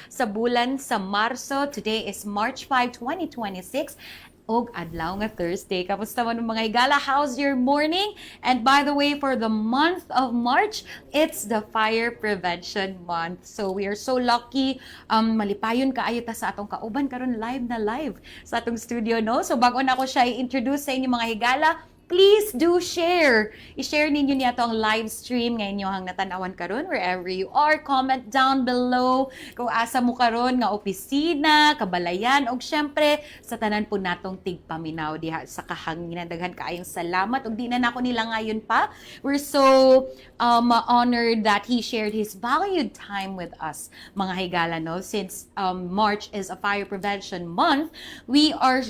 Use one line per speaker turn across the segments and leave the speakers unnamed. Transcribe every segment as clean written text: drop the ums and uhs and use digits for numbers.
sa bulan sa Marso. Today is March 5, 2026. Og adlaw nga Thursday. Kamusta man mga higala? How's your morning? And by the way, for the month of March, it's the Fire Prevention Month. So we are so lucky. Malipayon kaayo ta sa atong kauban karon live sa atong studio, no? So bago na ako siya i-introduce sa inyo mga higala, please do share. I-share ninyo niya ang live stream ngayon yung hang natanawan karon wherever you are. Comment down below kung asa mo karon nga opisina, kabalayan, og syempre sa tanan po natong tigpaminaw diha sa kahanginan. Daghan kaayong salamat og di na nako nila ngayon pa. We're so honored that he shared his valued time with us, mga higala, no? Since March is a fire prevention month, we are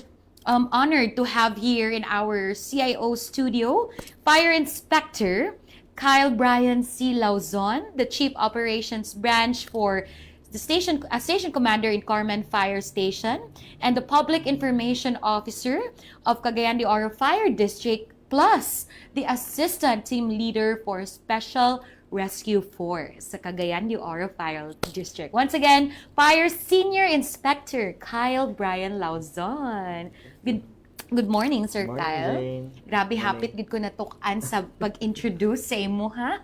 honored to have here in our CIO studio, Fire Inspector Kyle Brian C. Lauzon, the Chief Operations Branch for the station commander in Carmen Fire Station, and the Public Information Officer of Cagayan de Oro Fire District, plus the Assistant Team Leader for Special Rescue Force sa Cagayan de Oro Fire District. Once again, Fire Senior Inspector Kyle Brian Lauzon. Good morning, Sir
Morning,
Kyle.
Jane.
Grabe,
Morning.
hapit gid ko natukan sa pag-introduce sa imo, ha?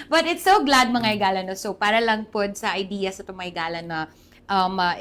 But it's so glad mga higala, no? So para lang pod sa idea sa itong mga higala na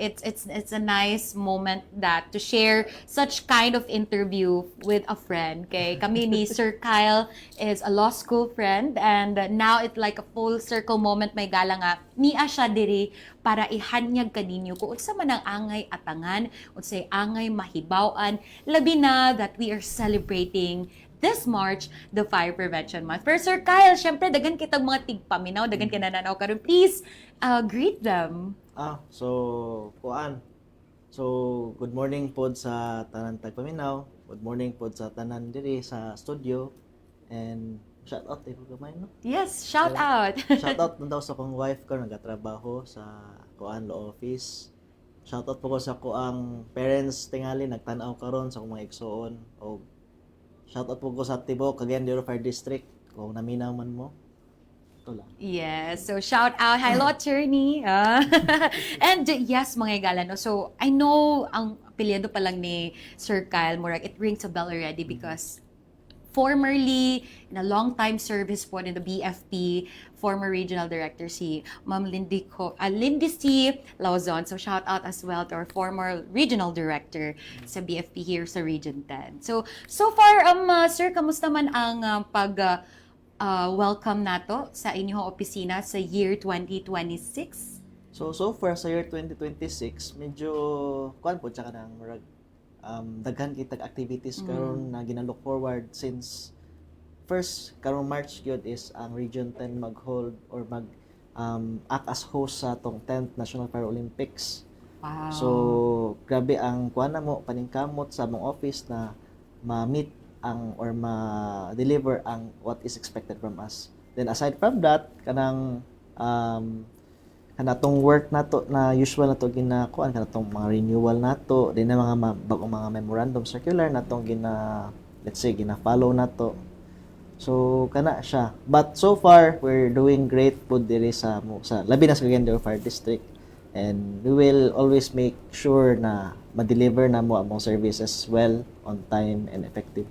it's a nice moment that to share such kind of interview with a friend. Okay, kami ni Sir Kyle is a law school friend, and now it's like a full circle moment may gala nga niya siya diri para ihanyag kaninyo kung unsa man ang angay atangan, unsay angay mahibaw-an, labi na that we are celebrating this March, the Fire Prevention Month. Pero Sir Kyle, syempre, dagan kitang mga tigpaminaw, dagan kinananaw karon. Please, greet them.
Kuan. So, good morning pod sa tanan tagpaminaw. Good morning pod sa tanan diri sa studio. And shout out ko gamay, no?
Yes, shout out.
Shout out daw sa kong wife ko nagatrabaho sa kuan law office. Shout out po ko sa kuang parents tingali nagtan-aw karon sa akong mga igsoon. O shout out po ko sa Tibo Cagayan de Oro Fire District kung naminaw man mo. Ito lang.
Yes, so shout out. Hello, attorney. And yes, mga higala, no? So, I know ang apelyido pa lang ni Sir Kyle Murag, it rings a bell already because formerly, in a long-time service po in the BFP, former regional director si Ma'am Lindy C. Lauzon. So shout out as well to our former regional director sa BFP here sa Region 10. So far, sir, kamusta man ang welcome nato sa inyong opisina sa year 2026?
So far sa year 2026, medyo kuan po tsaka nang murag daghan kitag activities karon na ginalook forward since first karong March gyud is ang Region 10 mag-hold or act as host sa tong 10th National Fire Olympics.
Wow.
So grabe ang kuan na mo paningkamot sa among office na ma-meet ang or ma-deliver ang what is expected from us. Then aside from that, kanatong work nato na usual nato ginakuan kanatong mga renewal nato din na mga bagong mga memorandum circular natong let's say gina-follow nato. So kana siya. But so far we're doing great pud diri sa labi na sa Cagayan de Oro Fire District, and we will always make sure na ma-deliver na mo among services well, on time and effective.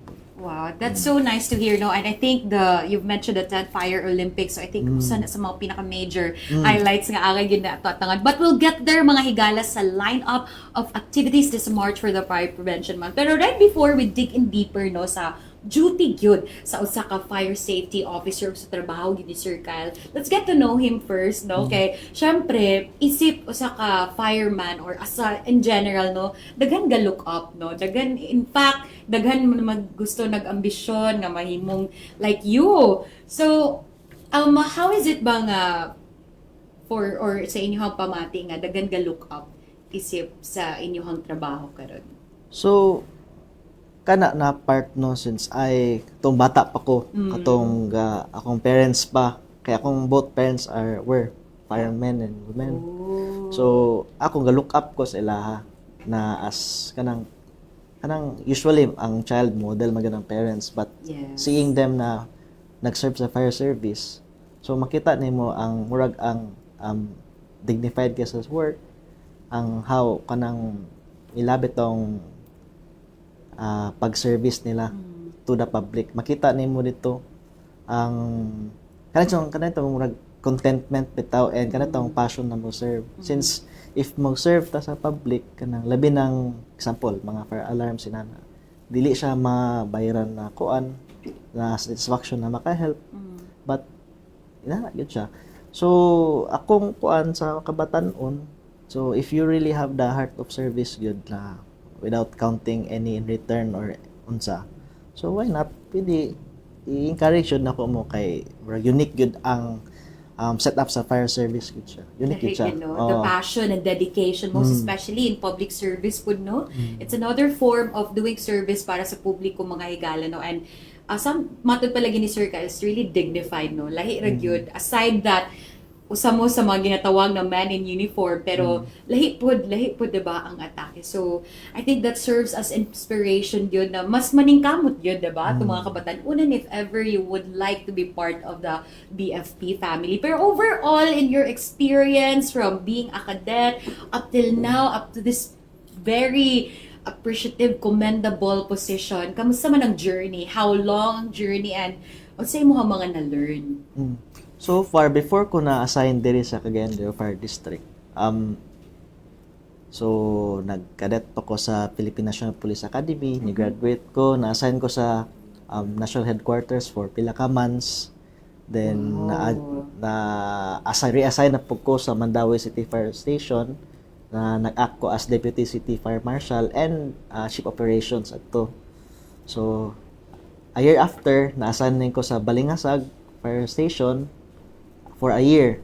Wow, that's so nice to hear, no? And I think you've mentioned the 10th Fire Olympics, so I think usa na sa mga pinaka-major highlights nga agay yun na tatangan. But we'll get there, mga higala, sa lineup of activities this March for the Fire Prevention Month. Pero right before we dig in deeper, no, sa duty gyud sa usa ka fire safety officer sa trabaho gyud ni Sir Kyle, let's get to know him first, no? Kay syempre isip usa ka fireman or asa in general, no, daghan ga look up, no, daghan, in fact daghan man gusto nag-ambisyon nga mahimong like you. So how is it ba nga for or sa inyong pamati nga daghan ga look up isip sa inyong trabaho karon?
So kana na part no since tong bata pa ko katong akong parents pa kaya akong both parents were firemen and women. So ako ga look up ko sa ilaha na as kanang usually ang child model magand ang parents, but seeing them na nag-serve sa fire service, so makita nimo ang murag ang dignified ka sa work, ang how kanang ilabit tong pag-service nila to the public. Makita nimo dito ang kanitong murag contentment bitaw and kanitong passion na mo serve. Since if mo serve ta sa public kanang labi ng example mga fire alarm sinana dili siya mabayaran na kuan na satisfaction na maka-help but inana gyud siya. So akong kuan sa kabatanon, so if you really have the heart of service gyud na without counting any in return or unsa, so why not pwede i-encourage yun na ko mo kay unique gyud ang setup sa fire service gyud siya. Unique gyud siya.
You know, the passion and dedication, most especially in public service po, no? It's another form of doing service para sa publiko mga higala, no? And some matod palagi ni Sir Kyle is really dignified, no? Lahi ra gyud. Aside that, usamo sa mga ginatawag na man in uniform, pero lahi pod, diba, ang atake. So, I think that serves as inspiration yun na mas maningkamot yun, diba? Itong mga kabataan. Unan, if ever you would like to be part of the BFP family. Pero overall, in your experience from being a cadet up till now, up to this very appreciative, commendable position, kamusta man ang journey? How long ang journey? And what's mo ang mga na-learn?
So far, before ko na-assign diri sa Cagayan de Oro Fire District, so nag-cadet pa ko sa Philippine National Police Academy, ni-graduate ko, na-assign ko sa National Headquarters for pila ka months. Then, reassign na po ko sa Mandaue City Fire Station, na nag-act ko as Deputy City Fire Marshal and Chief Operations ato. So, a year after, na-assign din ko sa Balingasag Fire Station for a year.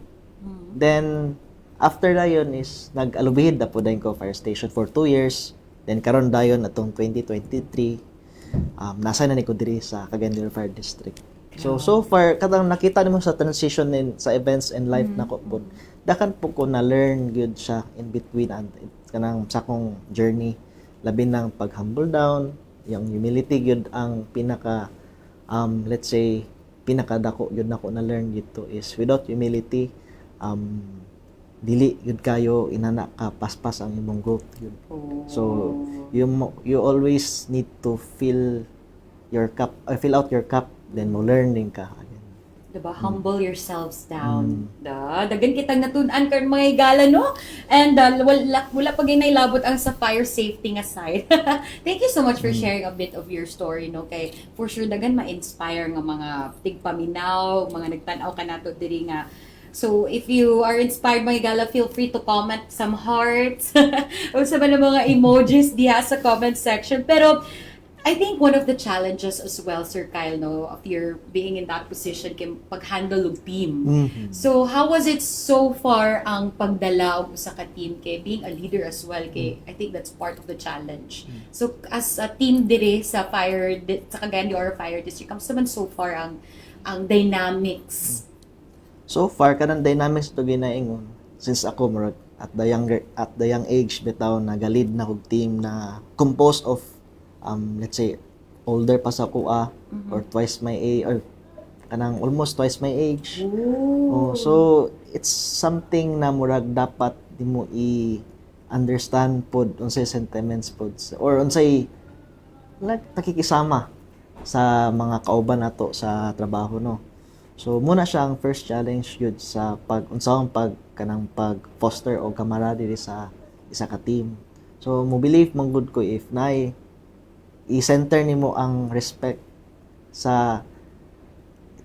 Then, after dayon is nag-alubihid na po din ko fire station for 2 years. Then, karon dayon atong 2023, nasa na ni ko diri sa Cagayan de Oro Fire District. So far, kadang nakita nimo sa transition sa events and life na ko po, dakan po ko na-learn good siya in between and kanang sa akong journey. Labi ng pag-humble down, yung humility good ang pinaka, let's say, pinakadako yun nako na learn dito is without humility dili yun kayo inana ka paspas ang imong growth yun. So you always need to fill out your cup, then mo learn din ka again.
Diba? Humble yourselves down. Dagan kitang natun-an karon mga higala, no? And wala pa gyud nailabot ang sa fire safety nga side. Thank you so much for sharing a bit of your story, no? Kay for sure dagan ma-inspire nga mga tigpaminaw, mga nagtan-aw kanato diri nga. So if you are inspired mga higala, feel free to comment some hearts o sa mga emojis diha sa comment section. Pero I think one of the challenges as well, Sir Kyle, no, of your being in that position kay pag-handle og team. So, how was it so far ang pagdala og usa ka team kay being a leader as well kay I think that's part of the challenge. So, as a team dire sa Cagayan de Oro Fire District, kamusta man so far ang dynamics?
So far kanang dynamics to ginaingon since ako murag at the young age bitaw nagalid na og team na composed of let's say older pa sa kuha or twice my age or kanang almost twice my age. So it's something na murag dapat di mo i-understand pod unsay sentiments pod or unsay nakikisama sa mga kauban nato sa trabaho, no. So muna siya ang first challenge yun sa unsahong pag foster o camaraderie sa isa ka team. So mo believe man good ko if i-center nimo ang respect sa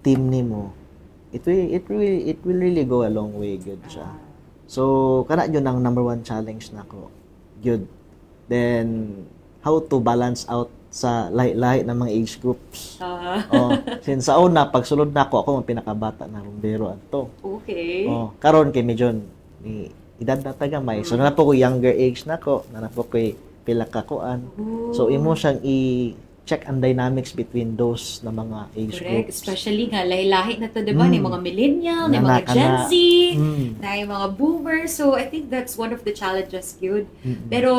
team nimo, it will really go a long way good siya. So kana yun ang number one challenge nako. Good. Then how to balance out sa lahi ng mga age groups. Since sa una pagsulod nako ako ang pinakabata na bumbero adto.
Okay.
Karon kay medyo ni edad na tagamay. So na po ko younger age nako, na po ko pila ka kuan. So imo siyang check ang dynamics between those na mga age
Correct.
groups.
Especially nga, lahi-lahi na to, diba? Ni mga millennial, ni
Nana
mga
ka
Gen
na.
Z, na yung mga boomers. So, I think that's one of the challenges, yun. Pero,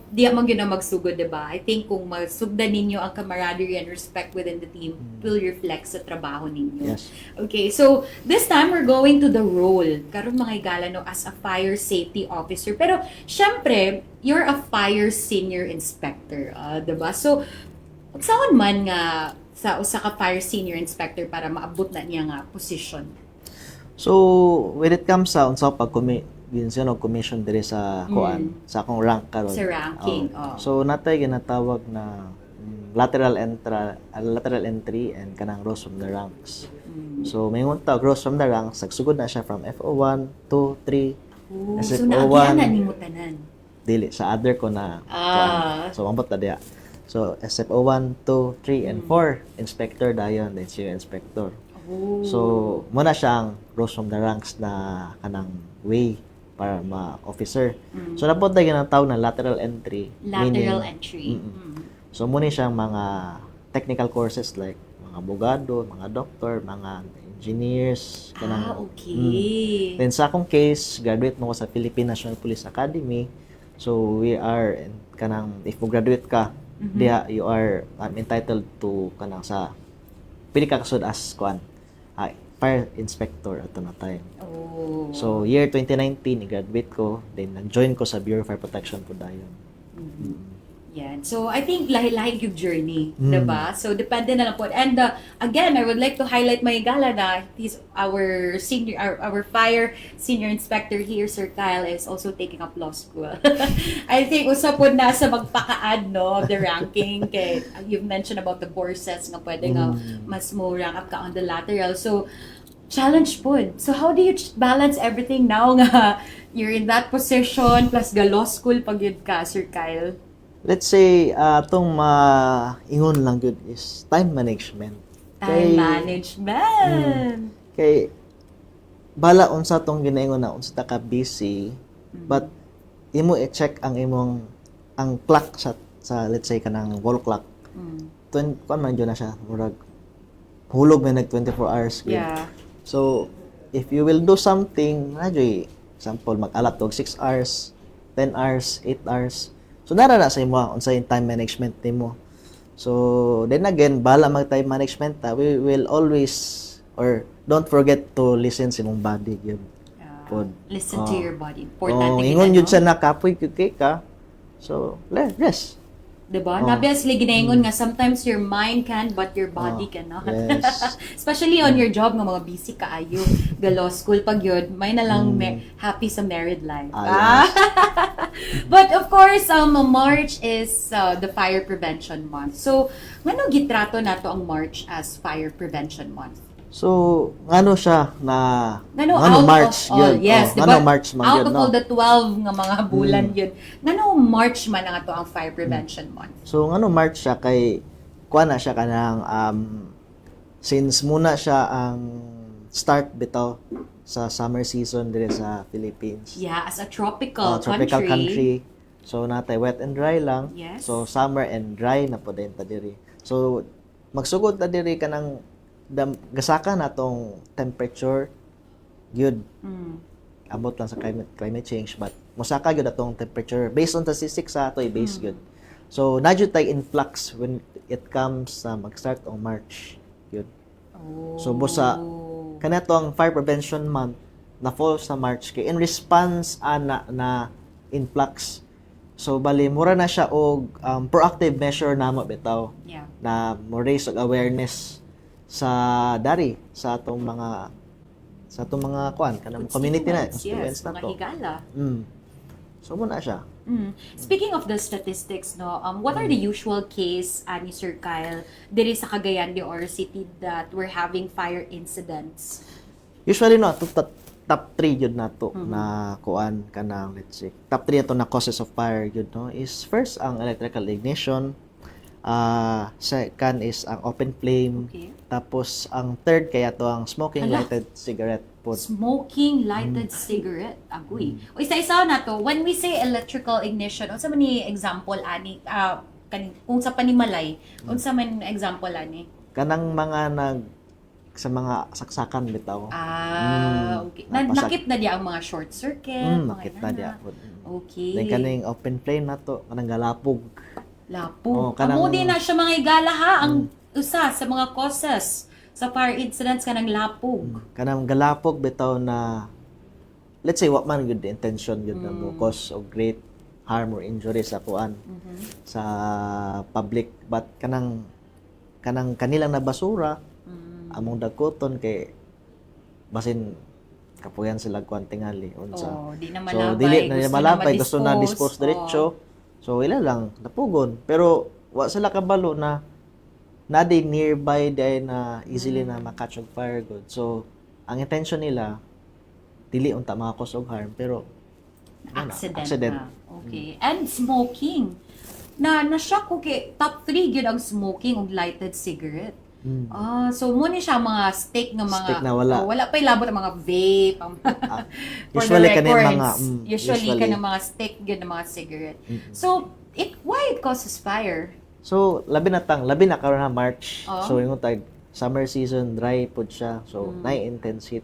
di amang yun na magsugod, diba? I think kung magsugdan ninyo ang camaraderie and respect within the team, will reflect sa trabaho ninyo.
Yes.
Okay, so this time we're going to the role. Karon mga higala no as a fire safety officer. Pero syempre, you're a fire senior inspector, 'di ba? So saan man nga sa usa ka fire senior inspector para maabot na niya nga position.
So, when it comes sa unsa pag commission diri sa kuan, sa akong rank karon.
Sa ranking,
So, natay ginatawag na lateral entry and kanang rose from the ranks. So, may tawag rose from the ranks, nagsugod na siya from FO1, 2, 3,
So naagian na nimo tanan.
dili sa other ko na kuan. So, ambot na diya. So, SFO1, 2, 3, and 4, inspector dayon, then senior inspector. So, muna siyang rose from the ranks na kanang way para ma-officer. So, napod na yung tawag na lateral entry.
Lateral entry.
So, muna siyang mga technical courses like mga abogado, mga doktor, mga engineers.
Okay.
Then, sa akong case, graduate mo ko sa Philippine National Police Academy. So, we are, if mo graduate ka, diya, you are entitled to kanang sa pili ka kasud as fire inspector ato na time. So year 2019 graduate ko, then nag-join ko sa Bureau of Fire Protection po dayon.
Yan. So, I think lahi-lahi yung journey, diba? So, depende na lang po. And again, I would like to highlight my gala na he's our senior, our fire senior inspector here, Sir Kyle, is also taking up law school. I think usap po na sa magpaka-add, no, of the ranking. Kay, you've mentioned about the courses na pwede nga mas mo rank up ka on the lateral. So, challenge po. So, how do you balance everything now nga you're in that position plus ga law school pag yun ka, Sir Kyle?
Let's say atong ingon lang good is time management.
Time management.
Kay bala unsa tong ginaingon na unsa ta ka busy, but imo i-check ang imong ang clock sa let's say kanang wall clock. Kuan man jud na siya murag hulog man nag 24 hours.
Yeah.
So if you will do something, radyo example mag-alat og 6 hours, 10 hours, 8 hours. So nara na sa imo unsa yung time management nimo. So then again, bala mag time management we will always or don't forget to listen sa imong body yun.
Listen to your body. Important
ingon yun siya na kapoy kay ka. So rest.
Diba? Obviously, ginaingon nga sometimes your mind can but your body cannot.
Yes.
Especially on your job nga mga busy kaayo. Ga law school pag yun, may na lang happy sa married life.
Yes.
But of course, March is the Fire Prevention Month. So, ngano gitrato nato ang March as Fire Prevention Month?
So, ngano siya na
Ngano out
March
of all,
yun.
yes, diba?
Ngano March man
Out
yun,
of all the 12 nga mga bulan yun. Ngano March man nga to ang Fire Prevention Month?
So, ngano March siya kay kuha na siya kanang since muna siya ang start bitaw sa summer season dire sa Philippines.
Yeah, as a tropical
country. So, natay wet and dry lang.
Yes.
So, summer and dry na po din ta diri. So, magsugod ta diri kanang gasaka na tong temperature good. Abot lang sa climate change but musaka gyud atong temperature based on statistics sa ato base good. So nadyo tay influx when it comes sa mag-start on March good. So busa kanato ang fire prevention month na fall sa March kay in response na influx. So bali mura na siya og proactive measure namo bitaw.
Yeah.
Na mo raise og awareness sa atong mga kuan kanang community na
students na to. Higala.
So muna siya.
Speaking of the statistics, no, what are the usual case ni Sir Kyle diri sa Cagayan de Oro City that we're having fire incidents?
Usually no top 3 yun nato na kuan kanang let's say top 3 ato na causes of fire yun no is first ang electrical ignition, second is ang open flame.
Okay.
Tapos, ang third kaya to ang smoking lighted cigarette po.
Smoking lighted cigarette. Agoy. O isa-isa na to. When we say electrical ignition, o sa mani example, ani, kung sa panimalay, unsa man example ani?
Kanang mga sa mga saksakan bitaw.
Okay.
Napasag-
Nakit na diya ang mga short circuit, mga
makit na diya.
Okay.
Then kaning open flame na to, kanang galapog.
Lapog.
kanang-
Amo din na siya mga igala ha, ang usa sa mga causes sa fire incidents kanang lapog.
Kanang galapog bitaw na let's say what man good intention yun na mo cause of great harm or injury sa kuan sa public, but kanang kanilang na basura among dagkoton kay basin kapuyan sila kuan tingali unsa.
Di na
So
malabay.
dili na niya malabay, gusto na
ma-dispose.
dispose diretso. So ila lang napugon, pero wa sila kabalo na di nearby day na easily na makatch og fire good. So ang intention nila dili unta mga cause of harm, pero
Accident. Na. Okay. And smoking. Na-shock ko kay top 3 gyud ang smoking og lighted cigarette. So mo ni siya mga stick nga mga
Stick na wala.
wala pa ilabot ang mga vape. For
usually
the
kanin
records,
mga
usually kanang mga stick gyud na mga cigarette. So why it causes fire?
So labi na karon na March.
Oo.
So yung tag summer season dry pud siya. So na intense heat.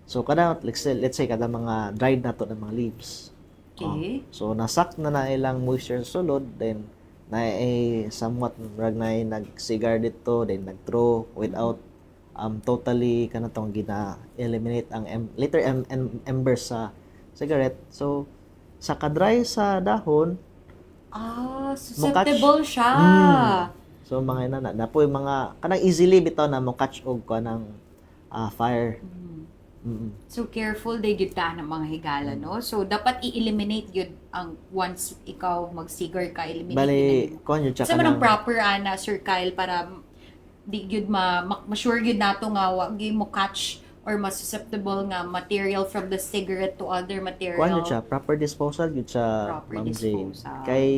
So kada let's say kada mga dried na to ng mga leaves.
Okay.
So nasak na ilang moisture sa sulod, then na somewhat rag na nag-cigar dito, then nag-throw without totally kanatong gina-eliminate ang embers sa cigarette. So sa kadry sa dahon,
Susceptible siya.
so mga inana napoy mga kanang easily bitaw na mo catch og kanang fire.
So careful day gyud ta ng mga higala no. So dapat i-eliminate gyud ang once ikaw mag-cigar ka, eliminate
Bali
gyud.
kon yun
Sa
tsaka
man ang
nang
proper ana Sir Kyle para di gyud ma-sure gyud nato nga wa gyud mo catch or ma-susceptible nga material from the cigarette to other material.
kuan yun siya proper disposal yun siya,
Proper
Ma'am Jane.
disposal.
Kay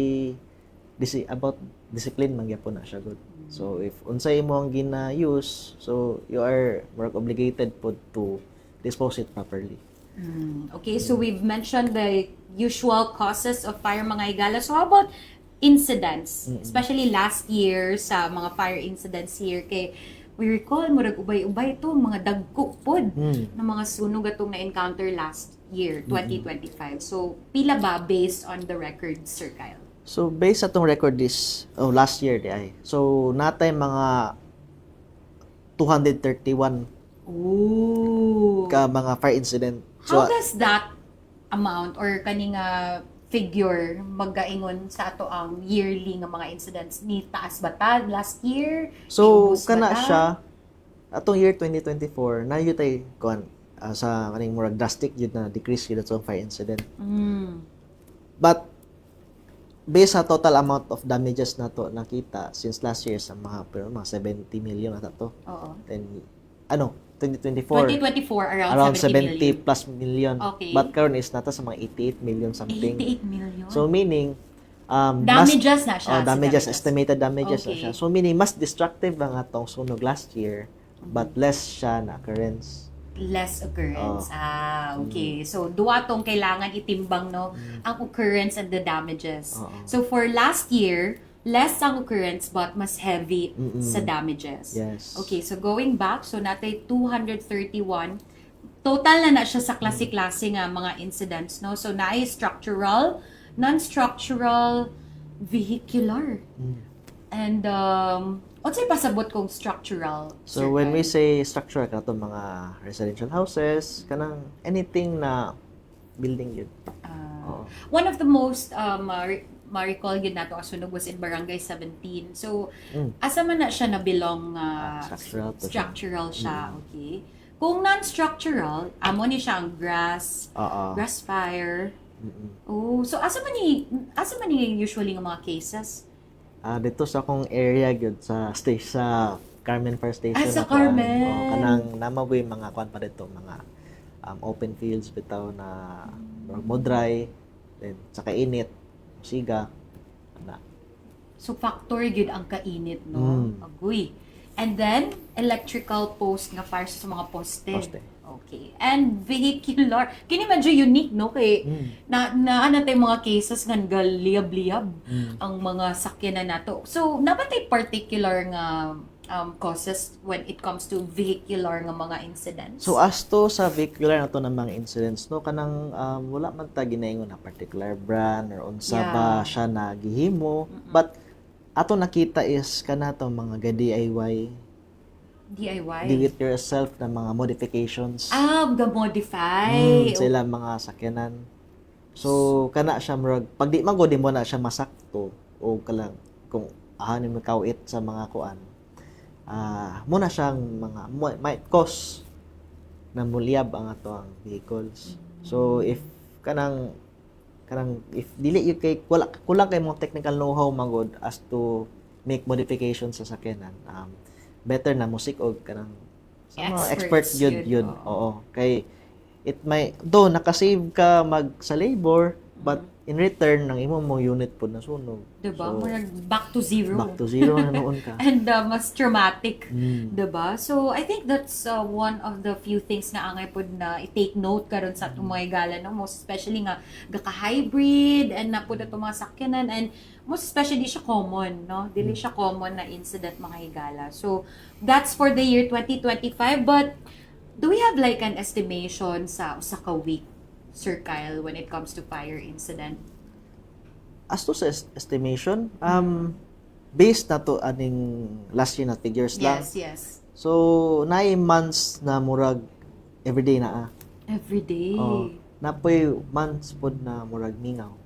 about discipline man gyapon na siya good. So if unsay mo ang gina-use, so you are more obligated po to dispose it properly.
Okay, so we've mentioned the usual causes of fire mga higala. So how about incidents? Especially last year sa mga fire incidents here kay we recall murag ubay-ubay to mga dagko pod na mga sunog atong na-encounter last year, 2025. So pila ba based on the record, Sir Kyle?
So based sa tong record this last year di ay. So natay mga 231
Ooh.
ka mga fire incident. So
How does that amount or kaning figure magaingon sa ato ang yearly nga mga incidents ni taas ba ta last year?
So
Niubos ba
kana
ta?
siya atong year 2024 na yun tay kuan sa kaning murag drastic yun na decrease yun sa fire incident. But based sa total amount of damages na to nakita since last year sa mga 70 million na to.
Oo.
Then 2024
2024
around
70 million.
plus million.
Okay.
But karon is nata sa mga 88 million something.
88 million.
So meaning
damages na siya.
Oh, damages, estimated damages na
Okay.
siya. So meaning mas destructive ang atong sunog last year, but less siya na occurrence.
Less occurrence. Okay. So, duwa tong kailangan itimbang, no? Ang occurrence and the damages. So, for last year, less ang occurrence but mas heavy sa damages.
Yes.
Okay, so going back, so natay 231. Total na siya sa klase-klase nga mga incidents, no? So, naay structural, non-structural, vehicular. And, unsay pasabot kong structural?
So
Sir
when we
Kyle?
say structure kato mga residential houses, kanang anything na building yun. Oo.
One of the most ma-recall yun nato ang sunog was in Barangay 17. So, asa man na siya na-belong
Structural to siya.
structural siya, okay? Kung non-structural, amo ni siya ang grass fire. Oh, so asa man ni usually ng mga cases?
Dito sa akong area gyud sa Carmen Fire Station.
Sa
na kuan.
Carmen.
Kanang namagoy mga kuan pa dito, mga open fields bitaw na mo dry, then saka init, siga. Ana.
So, factor yun ang kainit, no? Agoy. And then, electrical post nga fire sa mga poste. Okay. And vehicular. Kini medyo unique, no? Kay na ano tayo mga cases nga galiyab-liyab ang mga sakyanan nato. So, nabatay particular nga causes when it comes to vehicular nga mga incidents?
So as to sa vehicular na to ng mga incidents, no, kanang wala man ta ginaingon na particular brand or unsa ba siya na gihimo, but ato nakita is kana to mga DIY
DIY?
do it yourself na mga modifications.
Ga-modify.
Sila mga sakyanan. So kana siya murag pag di magod mo na siya masakto o kalang kung ahanin mo kawit sa mga kuan. Muna siyang mga might cause na mulyab ang ato ang vehicles. So if kanang if dili you kay kulang kay mo technical know-how magod as to make modifications sa sakyanan, better na musik og kanang sa mga expert yun. Oo. Kay it may do nakasave ka sa labor but in return nang imo mo unit pod na sunog.
Diba?
So,
back to zero.
Back to zero na noon ka.
And mas traumatic. Diba? So, I think that's one of the few things na angay pod na i-take note karon sa itong mga higala, no? Most especially nga, gaka-hybrid, and na pod itong mga sakyanan, and most especially, di siya common, no? Dili siya common na incident mga higala. So, that's for the year 2025, but do we have like an estimation sa ka week, Sir Kyle, when it comes to fire incident?
As to sa estimation, based na to aning last year na figures lang.
Yes.
So, 9 months na murag everyday na
Everyday?
Napoy months pod na murag mingaw.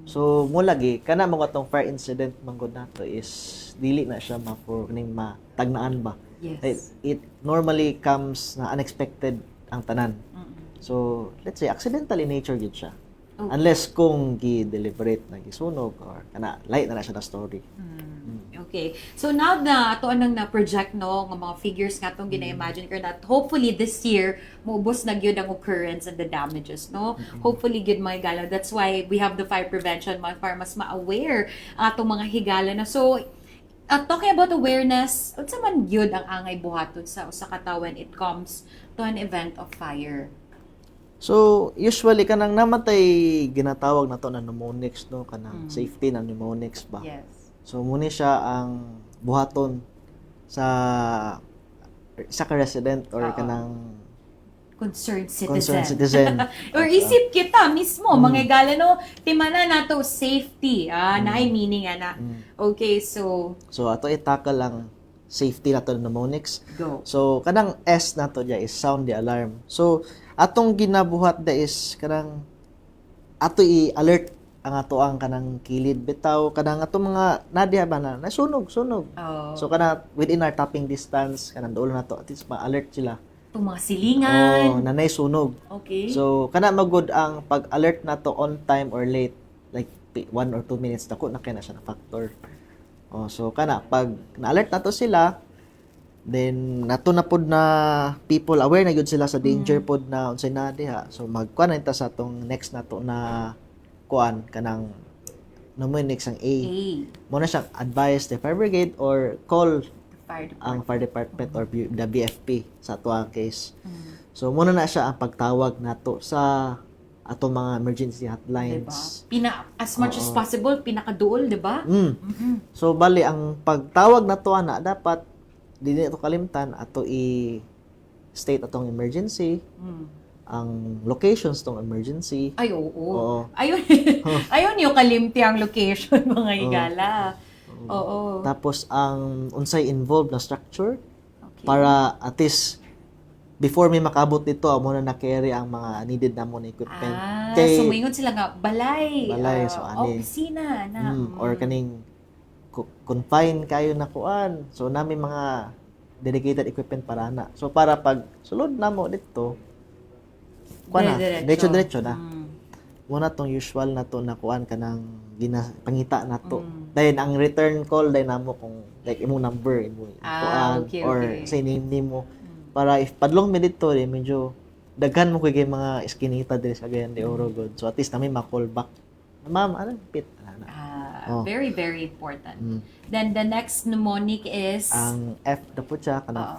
So, mulagi, kana mga tong fire incident manggod nato is dili na siya for ning matagnaan ba.
Yes.
It normally comes na unexpected ang tanan. So, let's say accidental in nature gid siya.
Okay.
Unless kung gi-deliberate na gisunog or kana light na siya na story.
Okay. So now na ato anang na-project no ng mga figures nga tong gina-imagine ko that hopefully this year maubos na gyud ang occurrence and the damages, no? Hopefully gyud mga higala. That's why we have the fire prevention month para mas ma-aware atong mga higala na. So talking about awareness, unsa man gyud ang angay buhaton sa usa ka tawo when it comes to an event of fire?
So, usually kanang namatay ginatawag na to na mnemonics, no? Kanang safety na mnemonics ba?
Yes.
So, muna siya ang buhaton sa ka resident or kanang
Concerned
concerned
citizen.
citizen.
Or isip kita mismo, mga higala no, timana nato safety. Naay meaning ana. Okay, so
ato i-tackle lang safety na to mnemonics.
go.
So, kanang S na to dya is sound the alarm. So, atong ginabuhat da is kanang ato i-alert ang ato ang kanang kilid bitaw kanang ato mga nadya ba na nasunog. So, kana within our tapping distance kanang duol na to at least ma-alert sila.
Itong mga silingan.
Nanay sunog.
Okay.
So, kana magud ang pag-alert na to on time or late like 1 or 2 minutes dako na kay na siya na factor. So kana pag na-alert na to sila, then nato na pod na people aware na gyud sila sa danger pod na unsay na diha. So magkuan na ta sa tong next nato na kuan kanang mnemonics ang A. Mo na siyang advise the fire brigade or call ang fire department or the BFP sa ato ang case. So muna na siya ang pagtawag nato sa ato mga emergency hotlines.
Diba? As much as possible, pinakaduol, di ba?
So, bali, ang pagtawag na to, dapat, di ito kalimtan, ato i-state atong emergency, ang locations tong emergency.
Ay, oo. Ayun yung kalimti ang location, mga higala. Oo.
Tapos, ang unsay involved na structure, para at least, before may makabot dito, muna na-carry ang mga needed na mo na equipment.
So mayroon sila nga, balay
so ani.
opisina na.
Or kaning confine kayo na kuan. So nami mga dedicated equipment para na. So para pag sulod na mo dito, kuan na, diretso na. Muna tong usual na to na kuan kanang pangita na to. Then ang return call dai namo kung like imong number imo kuan or say name mo. Para if padlong mi dito medyo daghan mo kay mga iskinita diri sa Cagayan de Oro god. So at least na may ma-call back. Ma'am, pit
very very important. Then the next mnemonic is
ang F na po siya kanang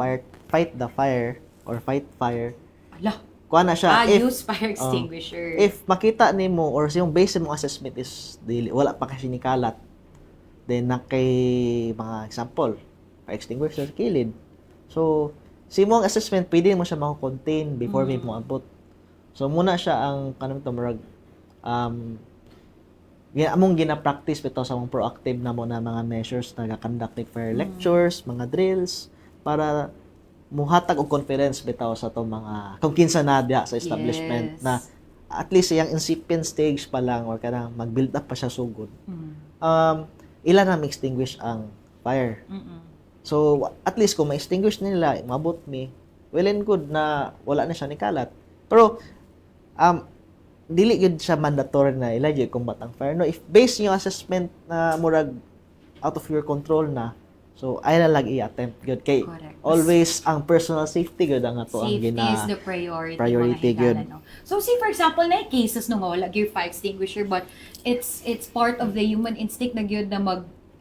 fight the fire. or fight fire,
Ala.
kuha na siya.
Use fire extinguisher.
If makita nimo or yung base mo assessment is dili, wala pa kasi ni kalat, then na kay mga example, fire extinguisher sa kilid. So, si mo ang assessment, pwede mo siya mako-contain before mo abot. So, muna siya ang kanang tumarag among gina-practice bitaw sa mga proactive na mo na mga measures na conduct fire lectures, mga drills, para muhatag og confidence bitaw sa to mga kung kinsa na diya sa establishment na at least yung incipient stage pa lang or kanang mag-build up pa siya sugod. Ila na extinguish ang fire. So, at least kung ma-extinguish nila, mabot mi, well and good na wala na siya ni kalat. Pero, dili yun siya mandatory na ilagay combat ang fire. No, if based yung assessment na murag out of your control na, so ay na lang i-attempt good kay
Correct.
always ang personal safety good ang ato ang
Safety is the priority mga
good.
higala, no? So, say for example, na cases nung wala gear fire extinguisher but it's part of the human instinct na gyud na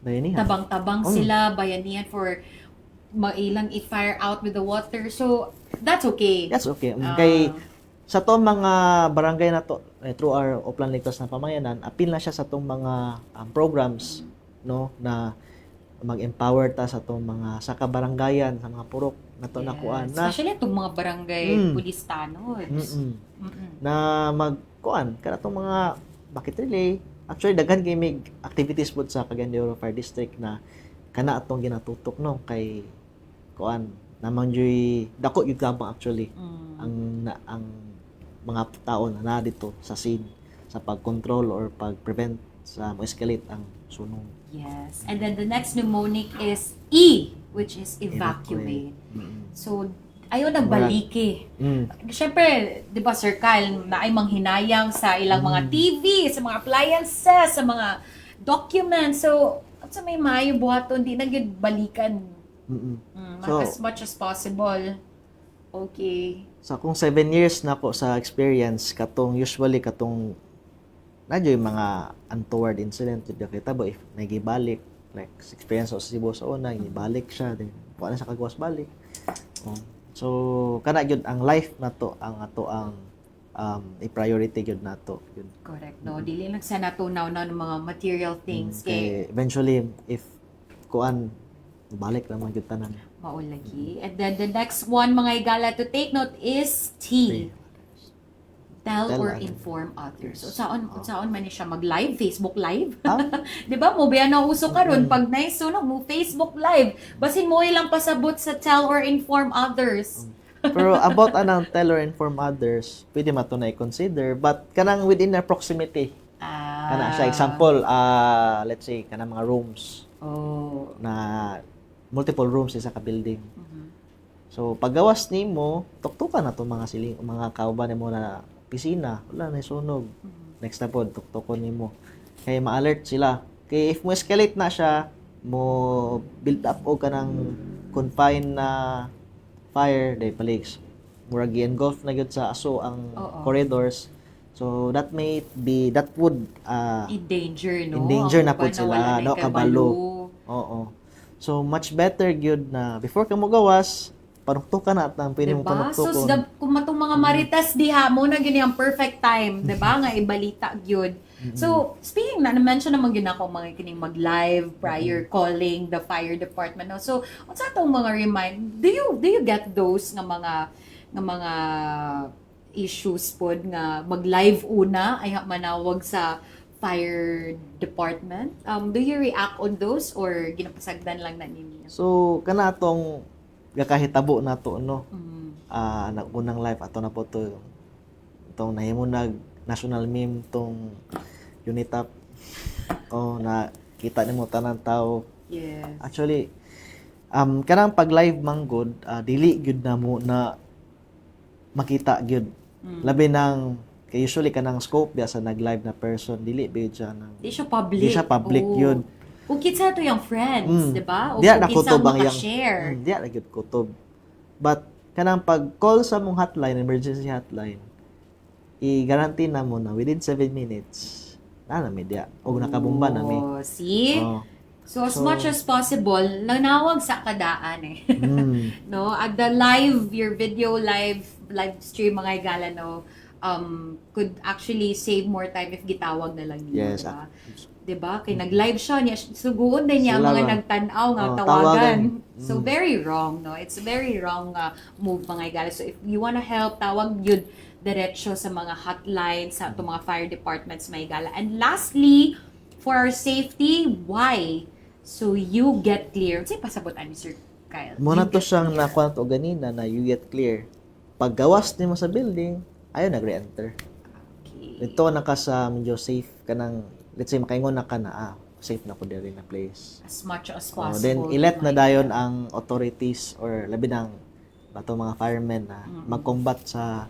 Bayanihan.
tabang-tabang sila, bayanihan for mailang i-fire out with the water. So, that's okay.
That's okay. Kay sa to mga barangay na to through our Oplan Ligtas na Pamayanan, apil na siya sa tong mga programs no na mag-empower ta sa tong mga sa kabarangayan sa mga purok na to nakuan na
especially itong mga barangay police tanods.
Na magkuan kana tong mga bucket relay. Actually daghan kay mig activities pod sa Cagayan de Oro Fire District na kana atong ginatutok no kay kuan namang joy dako gyud gamang actually ang mga tao na dito sa scene sa pag-control or pag-prevent sa mo-escalate ang sunog.
Yes. And then the next mnemonic is E, which is evacuate. So, ayaw nagbaliki. Siyempre, di ba, Sir Kyle, na ay manghinayang sa ilang mga TV, sa mga appliances, sa mga documents. So, at sa may maayo buhaton, di na gyud balikan.
So,
as much as possible. Okay.
So, kung 7 years na ko sa experience, usually katong nadyo yung mga untoward incident with the kita ba if nagibalik like experience sa Cebu sa una ibalik siya din kuha na siya kagawas balik so kana gyud ang life na to ang ato ang i-priority gyud nato yun.
Correct, no? Dili lang sa natunaw na ng mga material things kay
eventually if kuan balik na gyud tanan
maulagi. And then the next one mga higala to take note is T. Tell or inform others. So, saan man ni siya mag-live? Facebook Live? Di ba? Mo ba na uso karon pag naisunog mo Facebook Live. Basin mo ilang pasabot sa tell or inform others.
Pero about anang tell or inform others, pwede man to na i-consider. But kanang within their proximity. Kana siya. Example, let's say, kanang mga rooms. Na multiple rooms sa ka-building. So, paggawas nimo, tuktukan na to mga kauban mo na pisina, wala na sunog. Next na po, tuktukon nimo. Kaya ma-alert sila. Kaya if mo escalate na siya, mo build up o kanang confined na fire, day paligs. Murag i-engulf na gyud sa aso ang corridors. So that would
endanger, no?
Endanger na po sila, no, kabalo. Oo. So much better gyud na before ka mo gawas, panuktukan na at pwede mo panuktukon.
So, kung matong mga marites diha mo na gini ang perfect time, 'di ba? Nga ibalita gyud. So, speaking na mention naman gyud ako mga kining mag-live prior calling the fire department. No? So, unsa tong mga do you get those nga mga issues pod nga mag-live una ay manawag sa fire department? Do you react on those or ginapasagdan lang na ninyo?
So, kana tong gakahitabo na to no. Unang live ato na po to itong nahimo nag national meme tong UNITAP. Na kita nimo tanan tao.
Yes.
Actually, kanang pag live manggod, dili gyud na mo na makita gyud. Labi nang kay usually kanang scope biya sa nag-live na person, dili gyud siya nang
Di siya public.
Di siya public yun.
Kung kinsa to yung friends, di ba? O
Diya
kung kinsa
nakutob ang
maka-share.
Diya na gyud kutob. But kanang pag-call sa mong hotline, emergency hotline, i-guarantee na mo na within 7 minutes na media o nakabomba na mi.
See? So as much as possible, nanawag sa kadaan no, at the your video live stream mga higala, no, could actually save more time if gitawag na lang niyo,
Yes.
diba? Diba? Kay nag-live siya niya, suguon din niya ang
Sila
mga
ba?
nagtanaw nga
Oh,
tawagan.
tawagan.
So very wrong, no? It's a very wrong move mga higala. So if you wanna help, tawag yun diretso sa mga hotline sa itong mga fire departments mga higala. And lastly, for our safety, why? So you get clear. Say pasabutan ni Sir Kyle.
Muna
You
to
get
siyang
clear.
nakuha to ganina na you get clear. Pag gawas ni mo sa building, ayaw nag-re-enter.
Okay.
Ito na ka sa medyo safe ka ng, let's say, makaingon na ka na, safe na ko diri na place.
As much as
Oh,
possible.
then, ilet na
mga
dayon
higala.
ang authorities or labi ng bato mga firemen na mag-combat sa